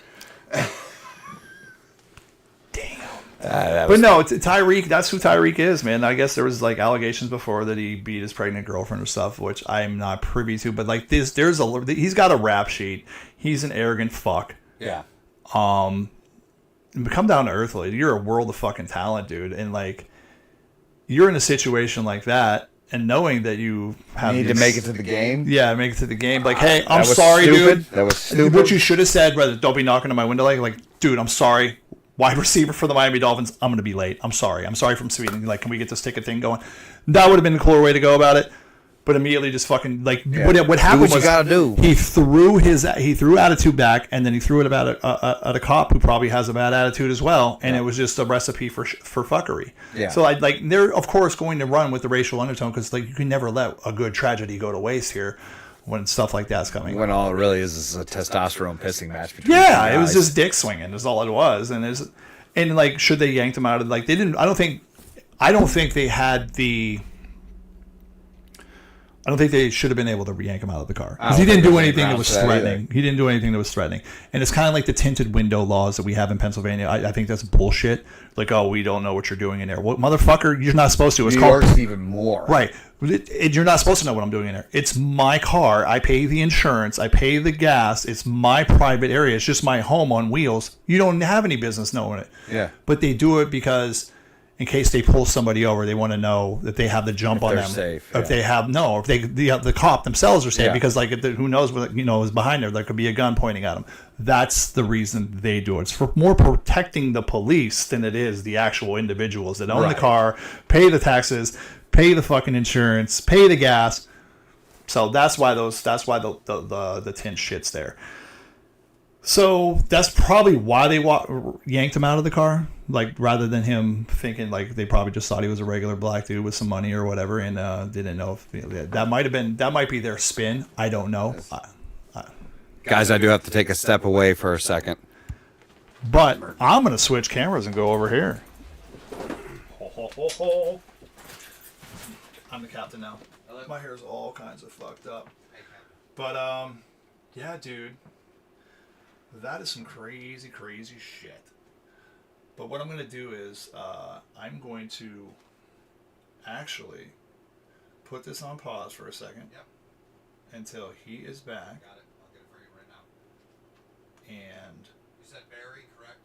But no, Tyreek, that's who Tyreek is, man. I guess there was like allegations before that he beat his pregnant girlfriend or stuff, which I'm not privy to. But like he's got a rap sheet. He's an arrogant fuck. Yeah. Come down to earth, like, you're a world of fucking talent, dude. And like, you're in a situation like that, and knowing that you need to make it to the game. Yeah, make it to the game. Like, hey, I'm sorry, stupid. dude. That was stupid. What you should have said, brother, don't be knocking on my window like, dude, I'm sorry. Wide receiver for the Miami Dolphins, I'm going to be late. I'm sorry from Sweden. Like, can we get this ticket thing going? That would have been the cooler way to go about it. But immediately just fucking, like, what happened was, you gotta do. He threw attitude back, and then he threw it about at a cop who probably has a bad attitude as well, and it was just a recipe for fuckery. Yeah. So they're of course going to run with the racial undertone, because like, you can never let a good tragedy go to waste here when stuff like that's coming. When all it really is a testosterone pissing match between it was just dick swinging is all it was. And like, should they yanked him out of, like, they didn't, I don't think they had the, I don't think they should have been able to yank him out of the car, because he didn't do anything that was threatening. He didn't do anything that was threatening. And it's kind of like the tinted window laws that we have in Pennsylvania. I think that's bullshit. Like, oh, we don't know what you're doing in there. Well, motherfucker, you're not supposed to. It's New York's even more. Right. You're not supposed to know what I'm doing in there. It's my car. I pay the insurance. I pay the gas. It's my private area. It's just my home on wheels. You don't have any business knowing it. Yeah. But they do it because, in case they pull somebody over, they want to know that they have the jump on them. Safe, if they have if the cop themselves are safe, because like, who knows what is behind there? There could be a gun pointing at them. That's the reason they do it. It's for more protecting the police than it is the actual individuals that own the car, pay the taxes, pay the fucking insurance, pay the gas. So that's why the tint shit's there. So that's probably why they yanked him out of the car, like, rather than him thinking, like, they probably just thought he was a regular black dude with some money or whatever, and didn't know if that might be their spin. I don't know. Guys, I do have to take a step away for a second. But I'm gonna switch cameras and go over here. I'm the captain now. My hair's all kinds of fucked up. But yeah, dude. That is some crazy, crazy shit. But what I'm going to do is I'm going to actually put this on pause for a second. Yep. Until he is back. Got it. I'll get it for you right now. And you said Barry, correct?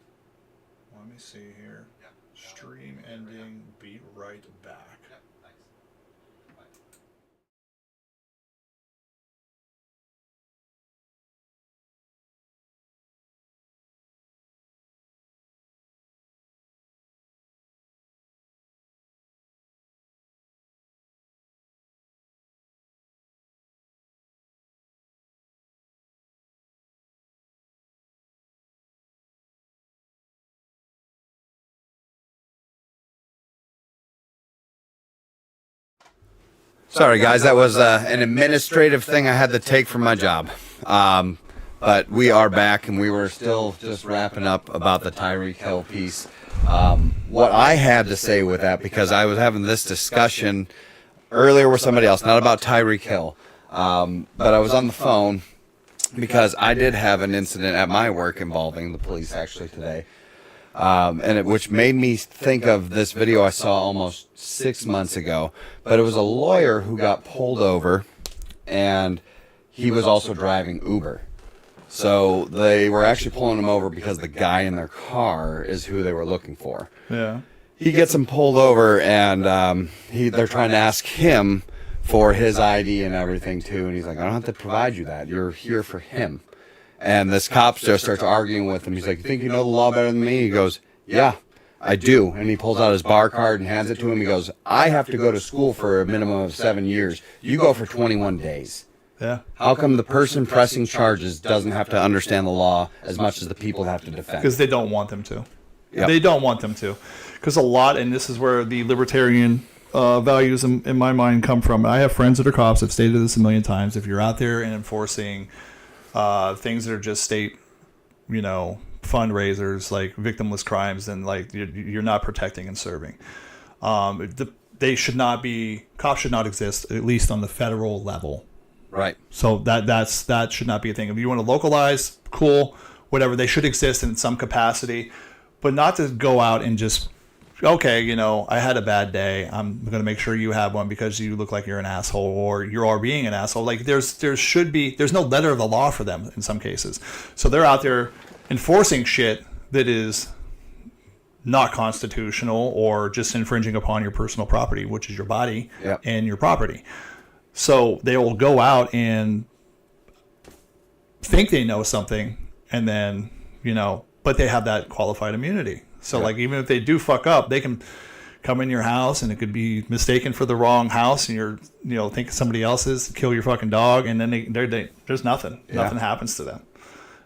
Let me see here. Yep. Stream ending. Be right back. Yep. Thanks. Bye. Sorry, guys. That was an administrative thing I had to take from my job. But we are back, and we were still just wrapping up about the Tyreek Hill piece. What I had to say with that, because I was having this discussion earlier with somebody else, not about Tyreek Hill, but I was on the phone because I did have an incident at my work involving the police actually today, which made me think of this video I saw almost 6 months ago. But it was a lawyer who got pulled over, and he was also driving Uber. So they were actually pulling him over because the guy in their car is who they were looking for. Yeah. He gets him pulled over, and they're trying to ask him for his ID and everything too, and he's like, I don't have to provide you that. You're here for him. And this cop just starts arguing with him. He's like, you think you know the law better than me? He goes, yeah, I do. And he pulls out his bar card and hands it to him. He goes, I have to go to school for a minimum of 7 years. You go for 21 days. Yeah. How come the person pressing charges doesn't have to understand the law as much as the people have to defend? Because they don't want them to. Yep. They don't want them to. Because a lot, and this is where the libertarian values in my mind come from. I have friends that are cops. I've stated this a million times. If you're out there and enforcing things that are just state, fundraisers like victimless crimes, then like you're not protecting and serving. They should not be. Cops should not exist, at least on the federal level. Right. So that should not be a thing. If you want to localize, cool, whatever. They should exist in some capacity, but not to go out and just. Okay, I had a bad day. I'm going to make sure you have one because you look like you're an asshole or you are being an asshole. Like there's no letter of the law for them in some cases. So they're out there enforcing shit that is not constitutional or just infringing upon your personal property, which is your body and your property. So they will go out and think they know something and then, but they have that qualified immunity. So, like, even if they do fuck up, they can come in your house and it could be mistaken for the wrong house and you're, think somebody else's, kill your fucking dog, and then there's nothing. Yeah. Nothing happens to them.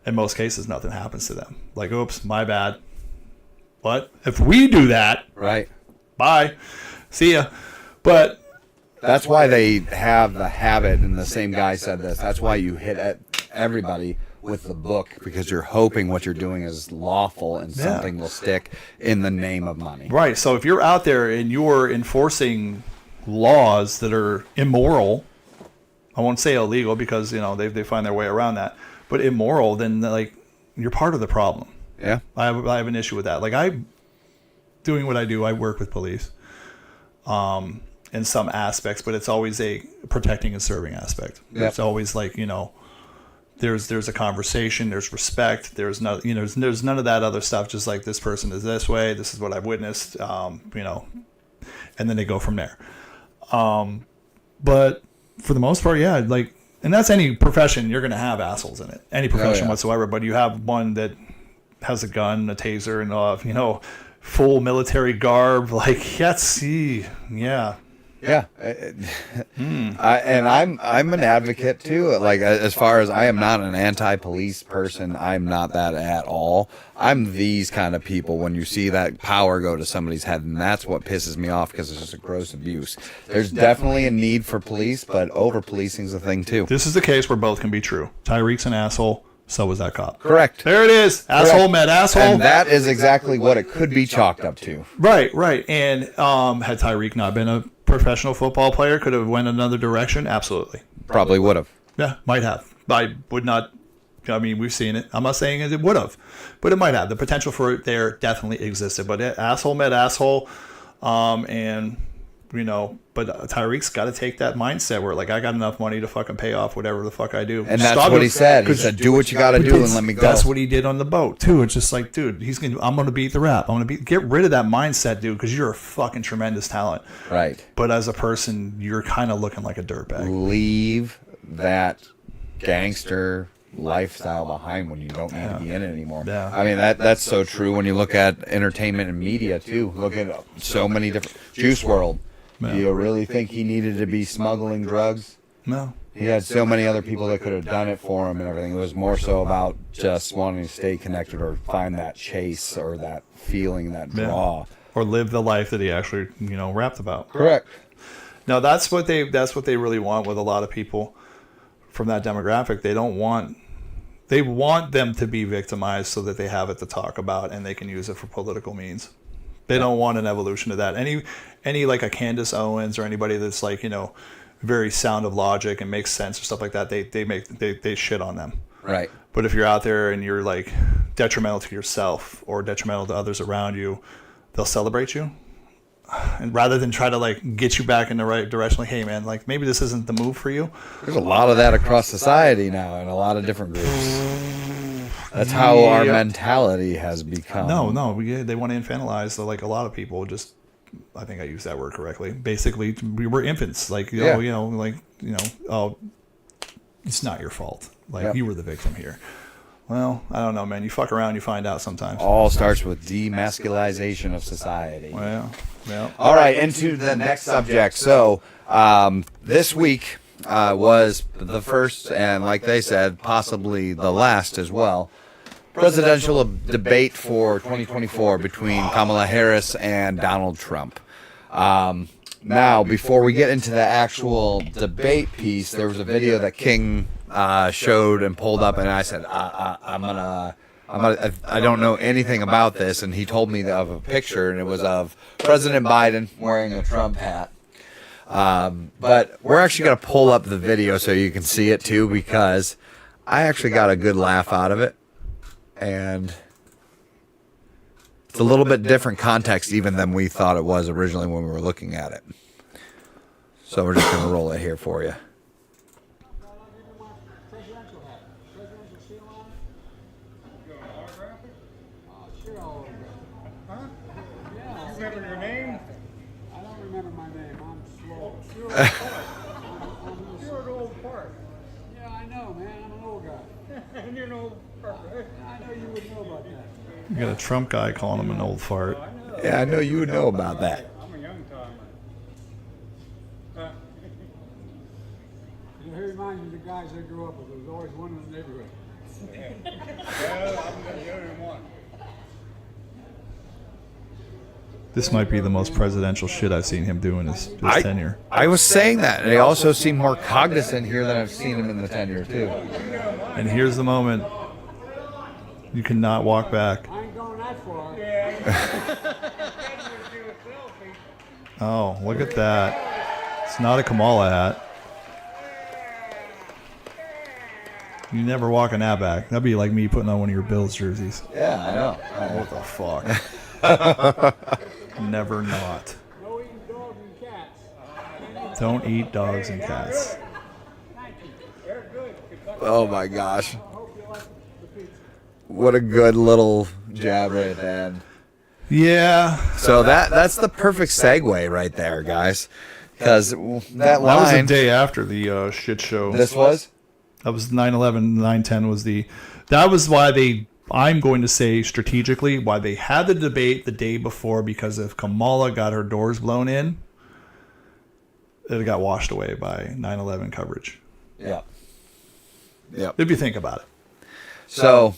In most cases, nothing happens to them. Like, oops, my bad. What? If we do that, right? Bye. See ya. But that's why they have the habit, and the same guy said this, that's why you hit at everybody with the book, because you're hoping what you're doing is lawful and something will stick in the name of money. Right. So if you're out there and you're enforcing laws that are immoral, I won't say illegal because, they find their way around that, but immoral, then like you're part of the problem. Yeah. I have an issue with that. Like I'm doing what I do. I work with police in some aspects, but it's always a protecting and serving aspect. Yep. It's always like, there's a conversation, there's respect, there's no, there's none of that other stuff. Just like this person is this way, this is what I've witnessed, and then they go from there. But for the most part, yeah, like, and that's any profession, you're going to have assholes in it, any profession whatsoever. But you have one that has a gun, a taser, and full military garb, like yeah. Yeah, and I'm an advocate too. Like, as far as I am not an anti-police person, I'm not that at all. I'm these kind of people when you see that power go to somebody's head, and that's what pisses me off because it's just a gross abuse. There's definitely a need for police, but over-policing is a thing too. This is the case where both can be true. Tyreek's an asshole. So was that cop. Correct. There it is. Asshole met asshole. And that is exactly what it could be chalked up to. Right. And had Tyreek not been a professional football player, could have went another direction? Absolutely. Probably would have. Yeah, might have. I would not. I mean, we've seen it. I'm not saying it would have, but it might have. The potential for it there definitely existed. But asshole met asshole, but Tyreek's got to take that mindset where, like, I got enough money to fucking pay off whatever the fuck I do. And that's what he said. He said, do what you got to do and let me go. That's what he did on the boat, too. It's just like, dude, I'm going to beat the rap. Get rid of that mindset, dude, because you're a fucking tremendous talent. Right. But as a person, you're kind of looking like a dirtbag. Leave that gangster lifestyle behind when you don't need to be in it anymore. Yeah. I mean, that's so true when you look at entertainment and media, too. Look at so many different... Juice WRLD. Yeah. Do you really think he needed to be smuggling drugs? No. He had so many other people that could have done it for him and everything. It was more so about just wanting to stay connected or find that chase or that feeling, that draw. Or live the life that he actually, rapped about. Correct. Now, that's what they really want with a lot of people from that demographic. They don't want They want them to be victimized so that they have it to talk about and they can use it for political means. They don't want an evolution of that. Any like a Candace Owens or anybody that's like, very sound of logic and makes sense or stuff like that, they shit on them. Right. But if you're out there and you're like detrimental to yourself or detrimental to others around you, they'll celebrate you. And rather than try to like get you back in the right direction, like, hey man, like maybe this isn't the move for you. There's a lot of that across society now in a lot of different groups. That's how our mentality has become. No, they want to infantilize. So like a lot of people just, I think I used that word correctly. Basically, we were infants. Like, oh, it's not your fault. Like you were the victim here. Well, I don't know, man. You fuck around, you find out sometimes. All starts with demasculization of society. Well, yeah. All right, into the next subject. So, this week was the first, and like they said, possibly the last as well, presidential debate for 2024 between Kamala Harris and Donald Trump. Now, before we get into the actual debate piece, there was a video that King showed and pulled up, and I said, I don't know anything about this, and he told me of a picture, and it was of President Biden wearing a Trump hat. But we're actually going to pull up the video so you can see it too, because I actually got a good laugh out of it, and it's a little bit different context even than we thought it was originally when we were looking at it. So we're just going to roll it here for you. Remember your name? I don't remember my name. I'm slow. You're an old part. Yeah, I know, man. I'm an old guy. And you're an old part, right? I know you would know about that. You got a Trump guy calling him an old fart. Yeah, I know you would know about that. I'm a young timer. He reminds me of the guys I grew up with. There was always one in the neighborhood. Well, I'm the only one. This might be the most presidential shit I've seen him do in his tenure. I was saying that, and he also seemed more cognizant here than I've seen him in the tenure, too. And here's the moment. You cannot walk back. I ain't going that far. Oh, look at that. It's not a Kamala hat. You never walk in that back. That'd be like me putting on one of your Bills jerseys. Yeah, I know. What the fuck? Never not. No eating dogs and cats. Don't eat dogs and cats. Oh, my gosh. What a good little jab right at the end. Yeah. So that's the perfect segue right there, guys. Because that line... That was the day after the shit show. This was? That was 9/11, 9/10 was the... That was why they... I'm going to say strategically why they had the debate the day before, because if Kamala got her doors blown in, it got washed away by 9/11 coverage. Yeah. Yep. If you think about it. So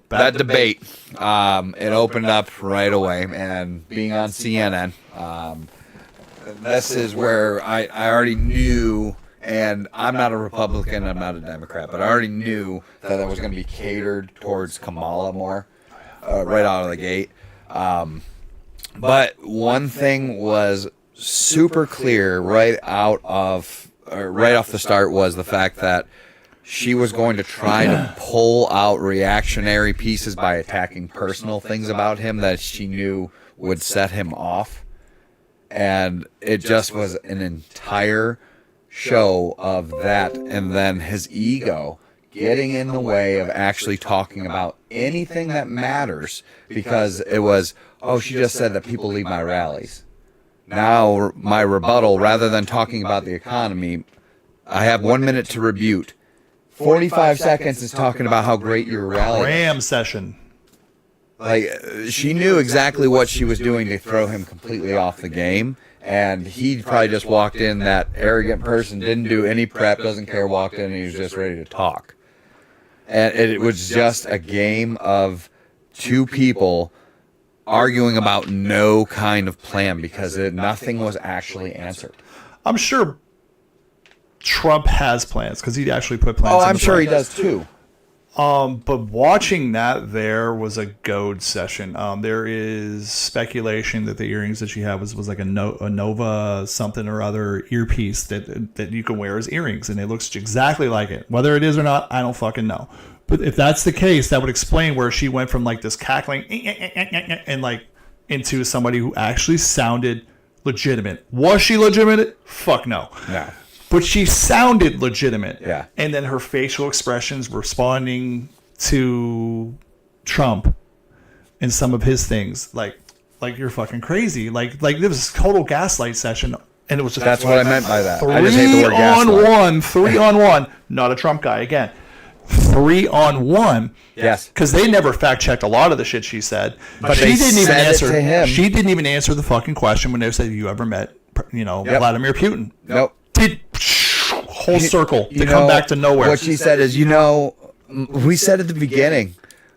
that debate, it opened up right away, and being on CNN, this is where I already knew, and I'm not a Republican, I'm not a Democrat, but I already knew that it was going to be catered towards Kamala more right out of the gate. But one thing was super clear right off the start was the fact that she was going to try to pull out reactionary pieces by attacking personal things about him that she knew would set him off. And it just was an entire show of that, and then his ego getting in the way of actually talking about anything that matters, because it was, oh, she just said that people leave my rallies. Now my rebuttal, rather than talking about the economy, I have 1 minute to rebut. 45 seconds is talking about how great your rally is. Ram session. Like, she knew exactly what she was doing to throw him completely off the game. And he probably just walked in, that arrogant person, didn't do any prep, doesn't care, walked in, and he was just ready to talk. And it was just a game of two people arguing about no kind of plan, because nothing was actually answered. I'm sure Trump has plans, because he actually put plans. Oh, I'm sure he does too. But watching that there was a goad session. There is speculation that the earrings that she had was like a Nova something or other earpiece that you can wear as earrings, and it looks exactly like it. Whether it is or not, I don't fucking know. But if that's the case, that would explain where she went from like this cackling and like into somebody who actually sounded legitimate. Was she legitimate? Fuck no. No. But she sounded legitimate. Yeah. And then her facial expressions responding to Trump and some of his things, like you're fucking crazy. Like there was a total gaslight session, and it was just That's what I meant by that. I just 3 hate the word on gaslight. 1, 3 on 1. Not a Trump guy again. 3 on 1. Yes. Because they never fact checked a lot of the shit she said. But they she didn't even said it answer. to him. She didn't even answer the fucking question when they said, "You ever met, Vladimir Putin?" Nope. Did whole circle to You come know, back to nowhere. What she said is, we said at the beginning,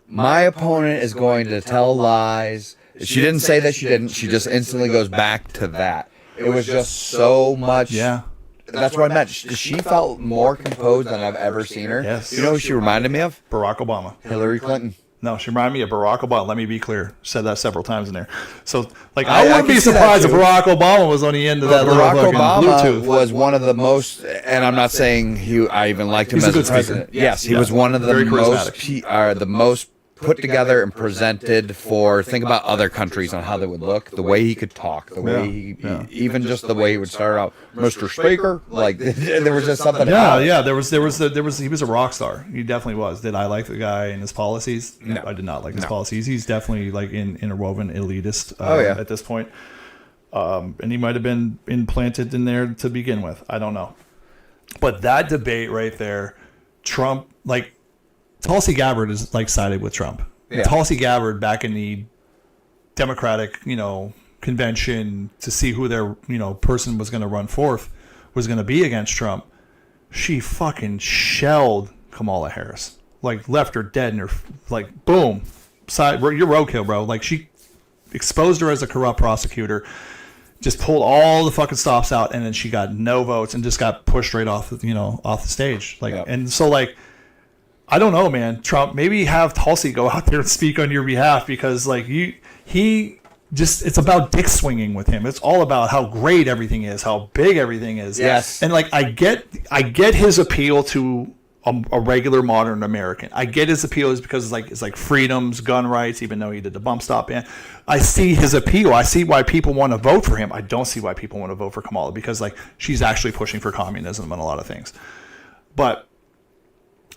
my opponent is going to tell lies. She didn't say that she didn't. She just instantly goes back to that. It was just so much. Yeah. That's what I meant. She felt more composed than I've ever seen her. Yes. You know who she reminded me of? Barack Obama. Hillary Clinton. No, she reminded me of Barack Obama. Let me be clear. Said that several times in there. So, like, I I wouldn't can be see that surprised if too. Barack Obama was on the end of that little Barack fucking Obama Bluetooth. was one of the most, and I'm not saying I even liked him He's a as good a speaker. president. Yes, he Yeah. was one of the Very most, charismatic. the most put together and presented for. Think about other countries on how they would look, the way he could talk, the way even just the way he would start out, Mr. Speaker. Like there was just something. Yeah. There was. He was a rock star. He definitely was. Did I like the guy and his policies? No. I did not like his policies. He's definitely like interwoven elitist. Yeah. At this point, and he might have been implanted in there to begin with. I don't know. But that debate right there, Trump, like Tulsi Gabbard is like sided with Trump. Yeah. Tulsi Gabbard back in the Democratic, convention to see who their, person was going to run forth was going to be against Trump. She fucking shelled Kamala Harris. Like left her dead in her, like boom, you're roadkill, bro. Like she exposed her as a corrupt prosecutor, just pulled all the fucking stops out, and then she got no votes and just got pushed right off, off the stage. Like, and so like, I don't know, man. Trump, maybe have Tulsi go out there and speak on your behalf because, like, it's about dick swinging with him. It's all about how great everything is, how big everything is. Yes. And like, I get his appeal to a regular modern American. I get his appeal is because it's like freedoms, gun rights, even though he did the bump stop ban. I see his appeal. I see why people want to vote for him. I don't see why people want to vote for Kamala because like she's actually pushing for communism and a lot of things. But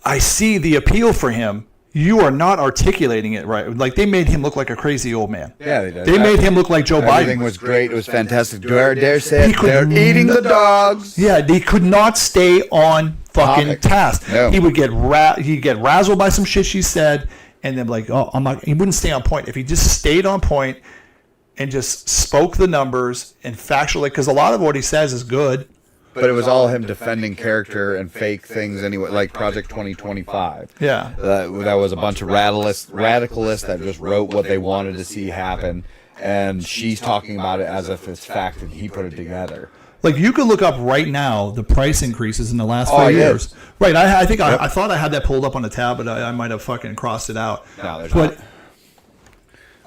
I see the appeal for him. You are not articulating it right. Like they made him look like a crazy old man. Yeah, they did. They made him look like Joe Biden. Everything was great. It was fantastic. Dare say they're eating the dogs. Yeah, they could not stay on fucking task. No. He would get he'd get razzled by some shit she said, and then like, oh, I'm not. He wouldn't stay on point. If he just stayed on point and just spoke the numbers and factually, because a lot of what he says is good. But it was all him defending character and fake things anyway, like Project 2025. Yeah. That was a bunch of radicalists that just wrote what they wanted to see happen, and she's talking about it as if it's fact and he put it together. Like you could look up right now the price increases in the last 4 I did. years. Right. I think I thought I had that pulled up on the tab, but I might have fucking crossed it out. No, there's but not.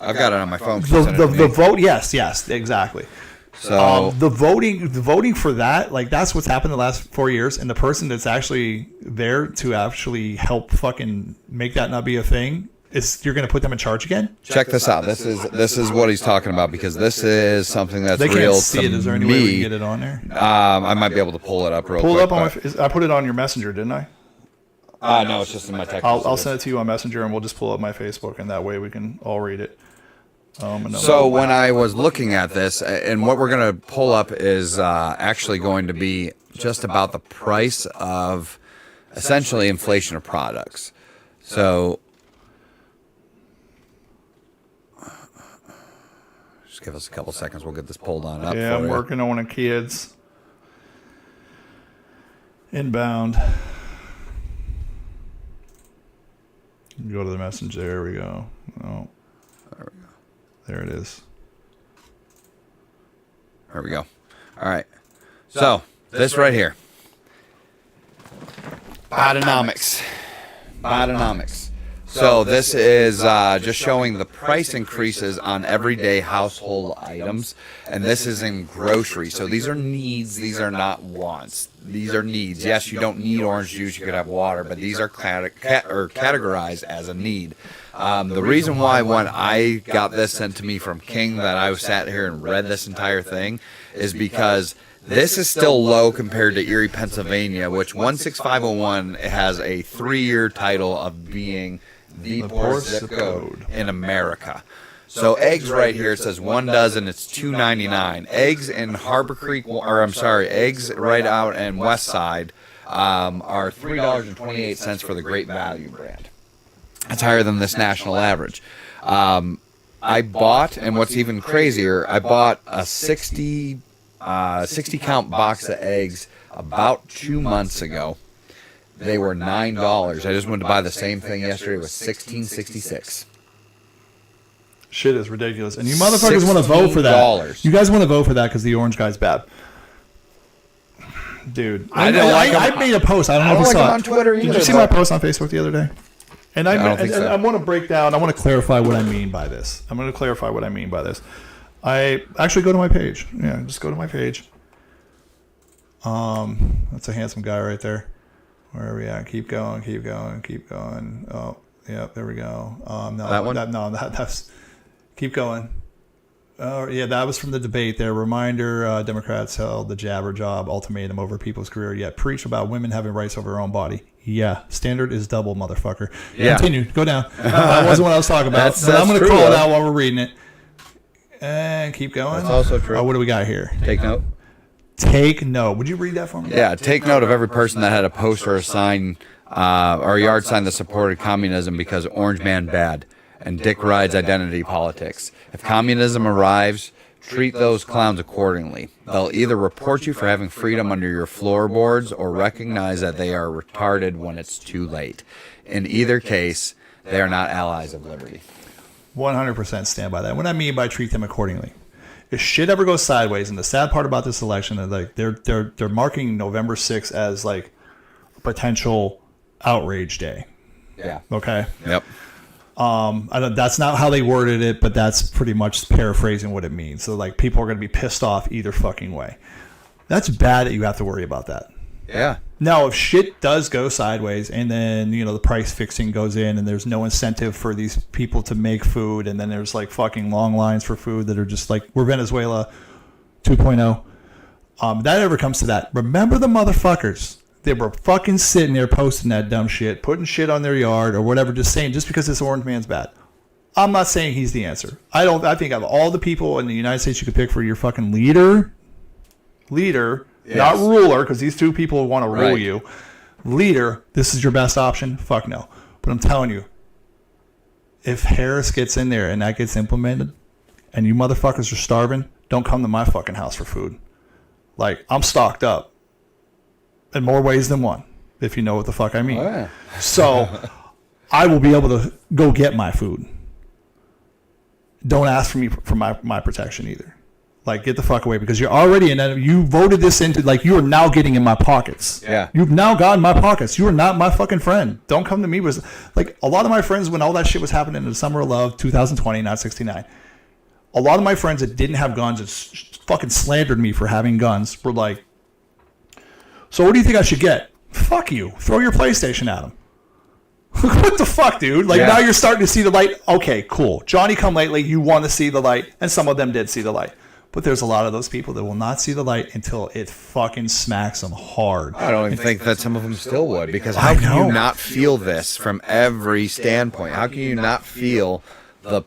I've got it on my phone. The vote, yes, exactly. So the voting for that, like that's what's happened the last 4 years, and the person that's actually there to actually help fucking make that not be a thing is you're going to put them in charge again. check this out. This is what he's talking about because this is something that's They real can't see to it. Is there any me. way we can get it on there? I might be able to pull it up real Pull quick. it up on I put it on your messenger, didn't I? No, it's just in my text. I'll send it to you on Messenger, and we'll just pull up my Facebook, and that way we can all read it. So when I was looking at this, and what we're going to pull up is actually going to be just about the price of essentially inflation of products. So just give us a couple seconds. We'll get this pulled on up. Yeah, for I'm you. working on it, kids. Inbound. Go to the messenger. There we go. Oh. There it is. There we go. All right. So this right here. Bidenomics. Bidenomics. So this is just showing the price increases on everyday household items, and this is in grocery. So these are needs. These are not wants. These are needs. Yes, you don't need orange juice. You could have water, but these are categorized as a need. The reason why when I got this sent to me from King that I sat here and read this entire thing is because this is still low compared to Erie, Pennsylvania, which 16501 has a 3-year title of being the poorest zip code in America. So eggs right here, it says 1 dozen, it's $2.99. Eggs in Harbor Creek, or I'm sorry, eggs right out in West Side are $3.28 for the Great Value brand. That's higher than this national average. I bought, and what's even crazier, I bought a 60 count box of eggs about 2 months ago. They were $9. I just went to buy the same thing yesterday. It was $16.66. Shit is ridiculous. And you motherfuckers want to vote for that. You guys want to vote for that because the orange guy's bad. Dude, I made a post. I don't know if you saw it on Twitter either. Did you see my post on Facebook the other day? And I want to break down. I want to clarify what I mean by this. I'm going to clarify what I mean by this. I actually go to my page. Yeah, just go to my page. That's a handsome guy right there. Where are we at? Keep going. Oh, yeah, there we go. No, that one? That's keep going. Oh, yeah, that was from the debate there. Reminder, Democrats held the jabber job ultimatum over people's career, yet preach about women having rights over their own body. Yeah, standard is double, motherfucker. Yeah. Continue. Go down. That wasn't what I was talking about. But I'm going to call it out while we're reading it. And keep going. That's also true. Oh, what do we got here? Take note. Take note. Would you read that for me? Yeah, take note of every person that had a poster or a sign or a yard sign that supported communism because Orange Man bad and Dick rides identity politics. If communism arrives, treat those clowns accordingly. They'll either report you for having freedom under your floorboards or recognize that they are retarded when it's too late. In either case, they are not allies of liberty. 100% stand by that. What I mean by treat them accordingly. If shit ever goes sideways, and the sad part about this election is like they're marking November 6th as like a potential outrage day. Yeah. Okay. Yep. That's not how they worded it, but that's pretty much paraphrasing what it means. So like people are going to be pissed off either fucking way. That's bad that you have to worry about that. Yeah. Now, if shit does go sideways and then, the price fixing goes in and there's no incentive for these people to make food and then there's like fucking long lines for food that are just like, we're Venezuela 2.0. That ever comes to that. Remember the motherfuckers. They were fucking sitting there posting that dumb shit, putting shit on their yard or whatever, just saying just because this orange man's bad. I'm not saying he's the answer. I think of all the people in the United States you could pick for your fucking leader, yes. Not ruler, because these two people want to rule you. Leader, this is your best option? Fuck no. But I'm telling you, if Harris gets in there and that gets implemented and you motherfuckers are starving, don't come to my fucking house for food. Like, I'm stocked up in more ways than one, if you know what the fuck I mean. Oh, yeah. So I will be able to go get my food. Don't ask for me for my protection either. Like, get the fuck away, because you're already in that. You voted this into, like, you are now getting in my pockets. Yeah. You've now gotten my pockets. You are not my fucking friend. Don't come to me with, like, a lot of my friends, when all that shit was happening in the summer of love, 2020, not 69, a lot of my friends that didn't have guns and fucking slandered me for having guns were like, so what do you think I should get? Fuck you. Throw your PlayStation at them. What the fuck, dude? Like, now you're starting to see the light. Okay, cool. Johnny come lately, you want to see the light, and some of them did see the light. But there's a lot of those people that will not see the light until it fucking smacks them hard. I don't even think that some of them still would, because how can you not feel this from every standpoint? How can you not feel the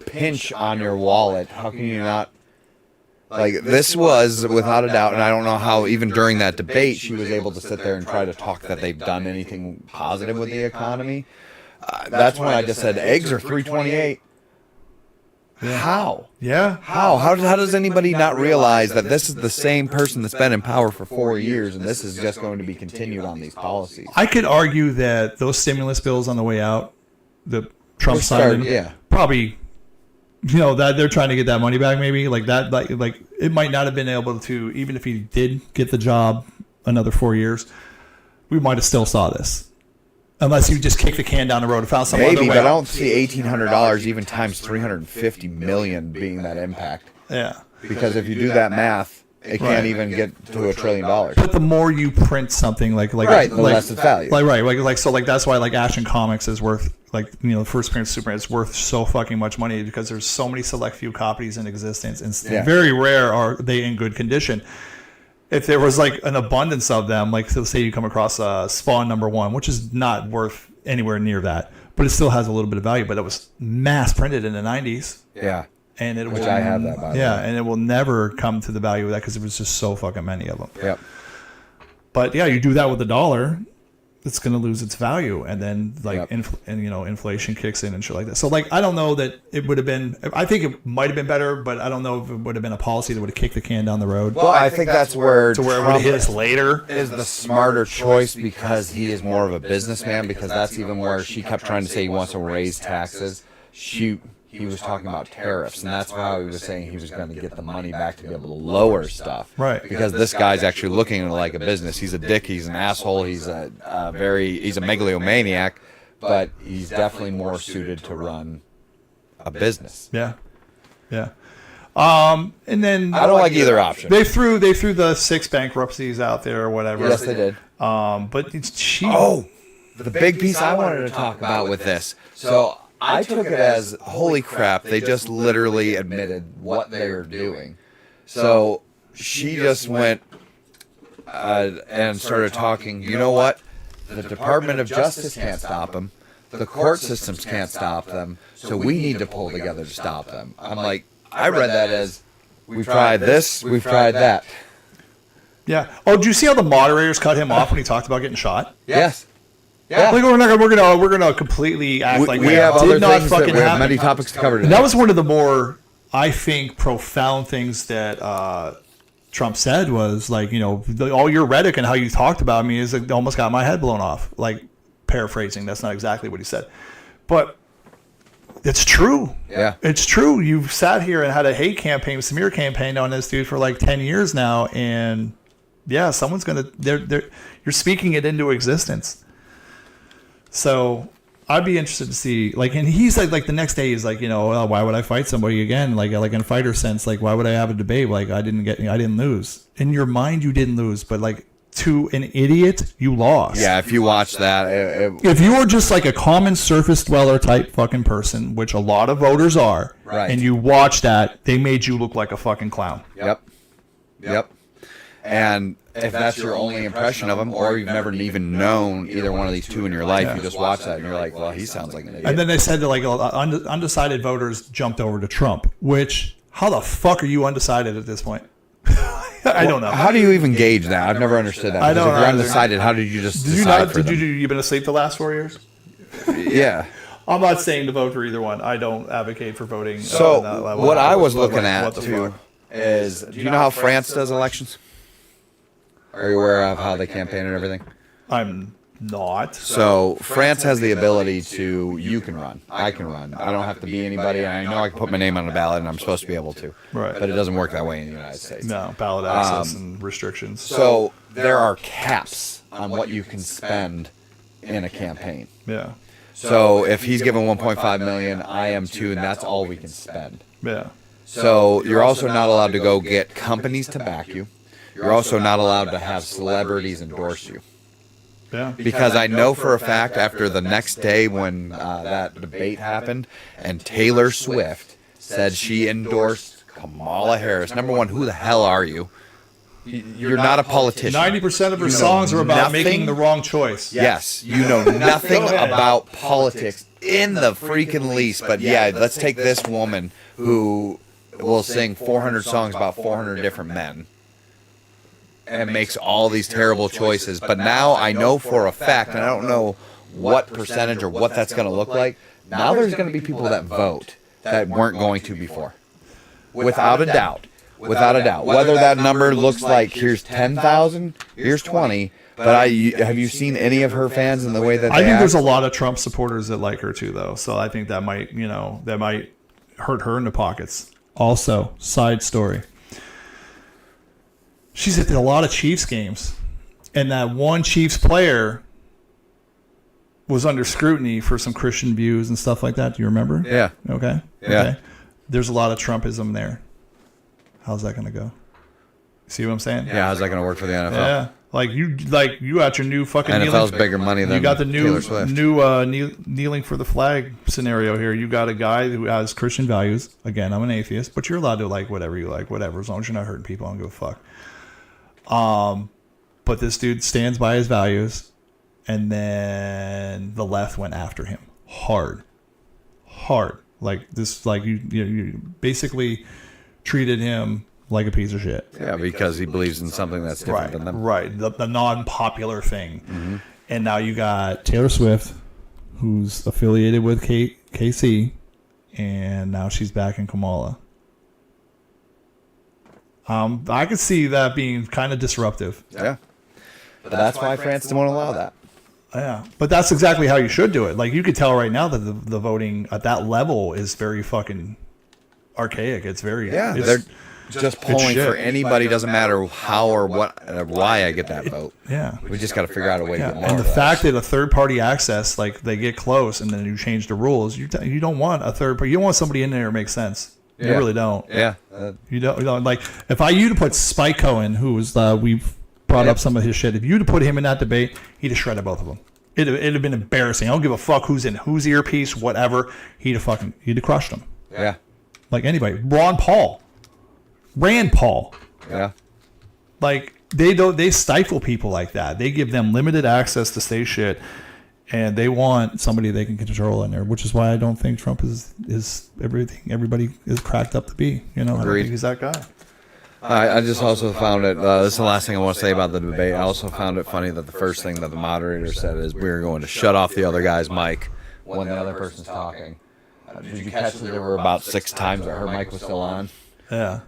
pinch on your wallet? How can you not? Like, this was, without a doubt, and I don't know how even during that debate she was able to sit there and try to talk that they've done anything positive with the economy. That's when I just said, eggs are $3.28. Yeah. How? Yeah. How does anybody not realize that this is the same person that's been in power for 4 years, and this is just going to be continued on these policies? I could argue that those stimulus bills on the way out, the Trump signed, probably, that they're trying to get that money back. Maybe like that, like it might not have been able to, even if he did get the job another 4 years, we might have still saw this. Unless you just kick the can down the road and found some other Maybe, way. but I don't see $1,800 even times $350 million being that impact. Yeah. Because if you do that math, it can't even get to $1 trillion. But the more you print something the less its value. Like that's why like Action Comics is worth the first appearance of Superman is worth so fucking much money because there's so many select few copies in existence and very rare are they in good condition. If there was like an abundance of them, like so say you come across Spawn #1, which is not worth anywhere near that, but it still has a little bit of value. But it was mass printed in the 90s. Yeah. And it Which I have that, by the way. and it will never come to the value of that because there was just so fucking many of them. Yep. But yeah, you do that with the dollar, it's going to lose its value, and then inflation kicks in and shit like that. So like, I don't know that it would have been. I think it might have been better, but I don't know if it would have been a policy that would have kicked the can down the road. Well, I think that's where it would have hit us later. Is the smarter choice because he is more of a businessman. Because that's even where she kept trying to say he wants to raise taxes. He was talking about tariffs, and that's why he was saying he was going to get the money back to be able to lower stuff. Right. Because this guy's actually looking at it like a business. He's a dick. He's an asshole. He's a megalomaniac, but he's definitely more suited to run a business. Yeah. Yeah. And then I don't like either option. They threw the 6 bankruptcies out there or whatever. Yes, they did. But it's cheap. Oh, the big piece I wanted to talk about with this. So I took it as, holy crap, they just literally admitted what they were doing. So she just went and started talking, you know what? The Department of Justice can't stop them. The court systems can't stop them. So we need to pull together to stop them. I'm like, I read that as, we've tried this, we've tried that. Yeah. Oh, did you see how the moderators cut him off when he talked about getting shot? Yes. Yeah. Like we're gonna completely act like we have other did not things fucking we have happen. many topics to cover today. And that was one of the more, I think, profound things that Trump said was like, all your rhetoric and how you talked about me is it almost got my head blown off. Like paraphrasing, that's not exactly what he said, but it's true. Yeah, it's true. You've sat here and had a hate campaign, smear campaign on this dude for like 10 years now, and yeah, someone's gonna you're speaking it into existence. So I'd be interested to see, and he's like the next day he's like, why would I fight somebody again? Like in a fighter sense, like why would I have a debate? Like I didn't lose. In your mind, you didn't lose, but like to an idiot, you lost. Yeah, if you watch that, if you were just like a common surface dweller type fucking person, which a lot of voters are, right, and you watch that, they made you look like a fucking clown. Yep. And if that's your only impression of him, or you've never even known either one of these two in your life, you just watch that and you're like, well, he sounds like an idiot. And then they said that undecided voters jumped over to Trump, which, how the fuck are you undecided at this point? I don't know. How do you even gauge that? I've never understood that. I don't know. If you're undecided, how did you just decide for them? You been asleep the last 4 years? Yeah. I'm not saying to vote for either one. I don't advocate for voting. So what I was looking at too is, do you know how France does elections? Are you aware of how they campaign and everything? I'm not. So France has the ability to, you can run, I can run. I don't have to be anybody. I know I can put my name on a ballot and I'm supposed to be able to. Right. But it doesn't work that way in the United States. No, ballot access and restrictions. So there are caps on what you can spend in a campaign. Yeah. So if he's given 1.5 million, I am too, and that's all we can spend. Yeah. So you're also not allowed to go get companies to back you. You're also not allowed to have celebrities endorse you. Yeah. Because I know for a fact after the next day when that debate happened and Taylor Swift said she endorsed Kamala Harris. Number one, who the hell are you? You're not a politician. 90% of her songs are about making the wrong choice. Yes. You know nothing about politics in the freaking least. But yeah, let's take this woman who will sing 400 songs about 400 different men and makes all these terrible choices. But now I know for a fact, and I don't know what percentage or what that's going to look like, now there's going to be people that vote that weren't going to before. Without a doubt. Without a doubt. Whether that number looks like here's 10,000, here's 20, but have you seen any of her fans in the way that they I think act? there's a lot of Trump supporters that like her too, though. So I think that might hurt her in the pockets. Also, side story. She's at a lot of Chiefs games, and that one Chiefs player was under scrutiny for some Christian views and stuff like that. Do you remember? Yeah. Okay. Yeah. Okay. There's a lot of Trumpism there. How's that going to go? See what I'm saying? Yeah, how's that going to work for the NFL? Yeah. Like you got your new fucking NFL's bigger money than you got the Taylor Swift. new kneeling for the flag scenario here. You got a guy who has Christian values. Again, I'm an atheist, but you're allowed to like whatever you like, whatever, as long as you're not hurting people. I don't give a fuck. But this dude stands by his values, and then the left went after him hard. Like this, like you basically treated him like a piece of shit. Yeah, because he believes in something that's different than them. Right. The non-popular thing. Mm-hmm. And now you got Taylor Swift, who's affiliated with KC, and now she's back in Kamala. I could see that being kind of disruptive. Yeah. But that's why France won't allow that. Yeah. But that's exactly how you should do it. Like, you could tell right now that the voting at that level is very fucking archaic. It's very... Yeah, it's, they're just polling shit. for anybody. Doesn't matter how or what or why I get that vote. Yeah. We just got to figure out a way to get more And the of fact that a third-party access, like, they get close and then you change the rules, you don't want a third party. You don't want somebody in there who makes sense. You really don't. Yeah. You don't like, if you to put Spike Cohen, who was we've brought up some of his shit, if you to put him in that debate, he'd have shredded both of them. It'd have been embarrassing. I don't give a fuck who's in whose earpiece, whatever. He'd have crushed them. Yeah. Like anybody. Rand Paul. Yeah. Like they stifle people like that. They give them limited access to say shit, and they want somebody they can control in there, which is why I don't think Trump is everything everybody is cracked up to be. You know, I don't think he's that guy. I just also found it, this is the last thing I want to say about the debate. I also found it funny that the first thing that the moderator said is we were going to shut off the other guy's mic when the other person's talking. Did you catch that there were about 6 times that her mic was still on? Yeah.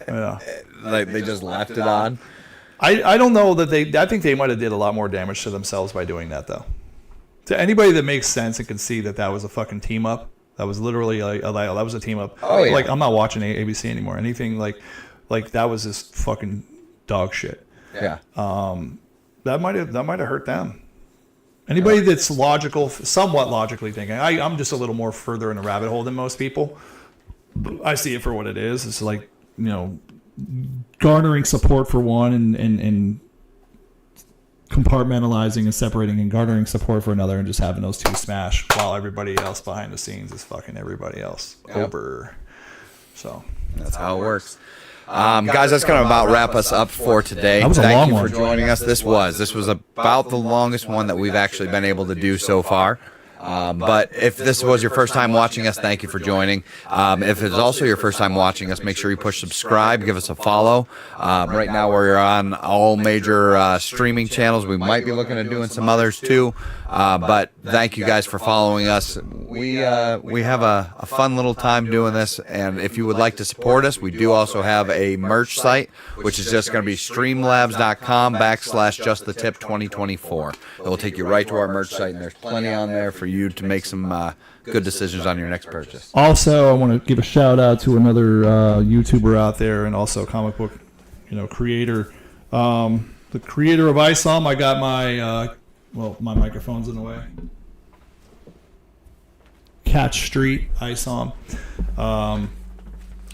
Yeah. Like they just left it on? I don't know that I think they might have did a lot more damage to themselves by doing that, though. To anybody that makes sense and can see that was a fucking team up, that was literally that was a team up. Oh, yeah. Like, I'm not watching ABC anymore. Anything like that was just fucking dog shit. Yeah. That might have hurt them. Anybody that's logical, somewhat logically thinking. I'm just a little more further in the rabbit hole than most people. I see it for what it is. It's like, garnering support for one and compartmentalizing and separating and garnering support for another and just having those two smash while everybody else behind the scenes is fucking everybody else over. So that's how it works. Guys, that's going to about wrap us up for today. That was a long one. Thank you for joining us. This was about the longest one that we've actually been able to do so far. But if this was your first time watching us, thank you for joining. If it's also your first time watching us, make sure you push subscribe, give us a follow. Right now we're on all major streaming channels. We might be looking at doing some others too. But thank you guys for following us. We have a fun little time doing this, and if you would like to support us, we do also have a merch site, which is just going to be streamlabs.com/justthetip2024. It will take you right to our merch site, and there's plenty on there for you to make some good decisions on your next purchase. also, I want to give a shout out to another YouTuber out there and also comic book, creator. The creator of ISOM. I got my my microphone's in the way. Catch Street ISOM.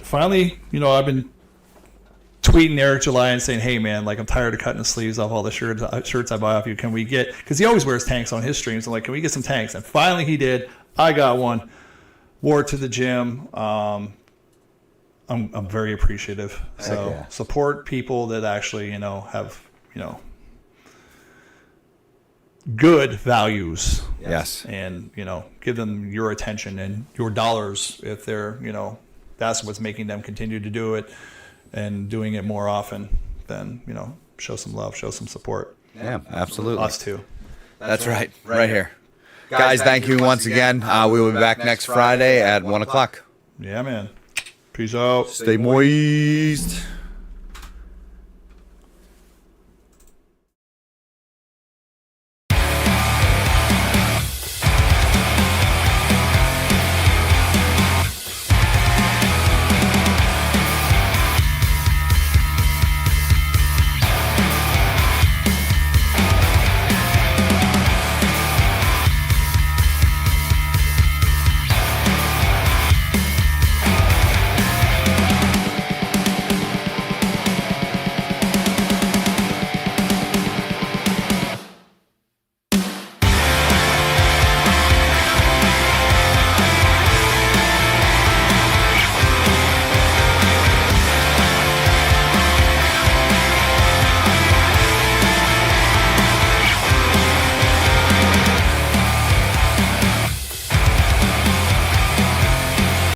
Finally, I've been tweeting Eric July and saying, hey man, like, I'm tired of cutting the sleeves off all the shirts I buy off you. Can we get, because he always wears tanks on his streams. I'm like, can we get some tanks? And finally he did. I got one. Wore it to the gym. I'm very appreciative. So yeah. Support people that actually, have, good values. Yes. And, give them your attention and your dollars if they're, that's what's making them continue to do it and doing it more often. Then, show some love, show some support. Yeah, absolutely. Us too. That's right. Right here. Guys, thank you once again. We will be back next Friday at 1 o'clock. Yeah, man. Peace out. Stay moist.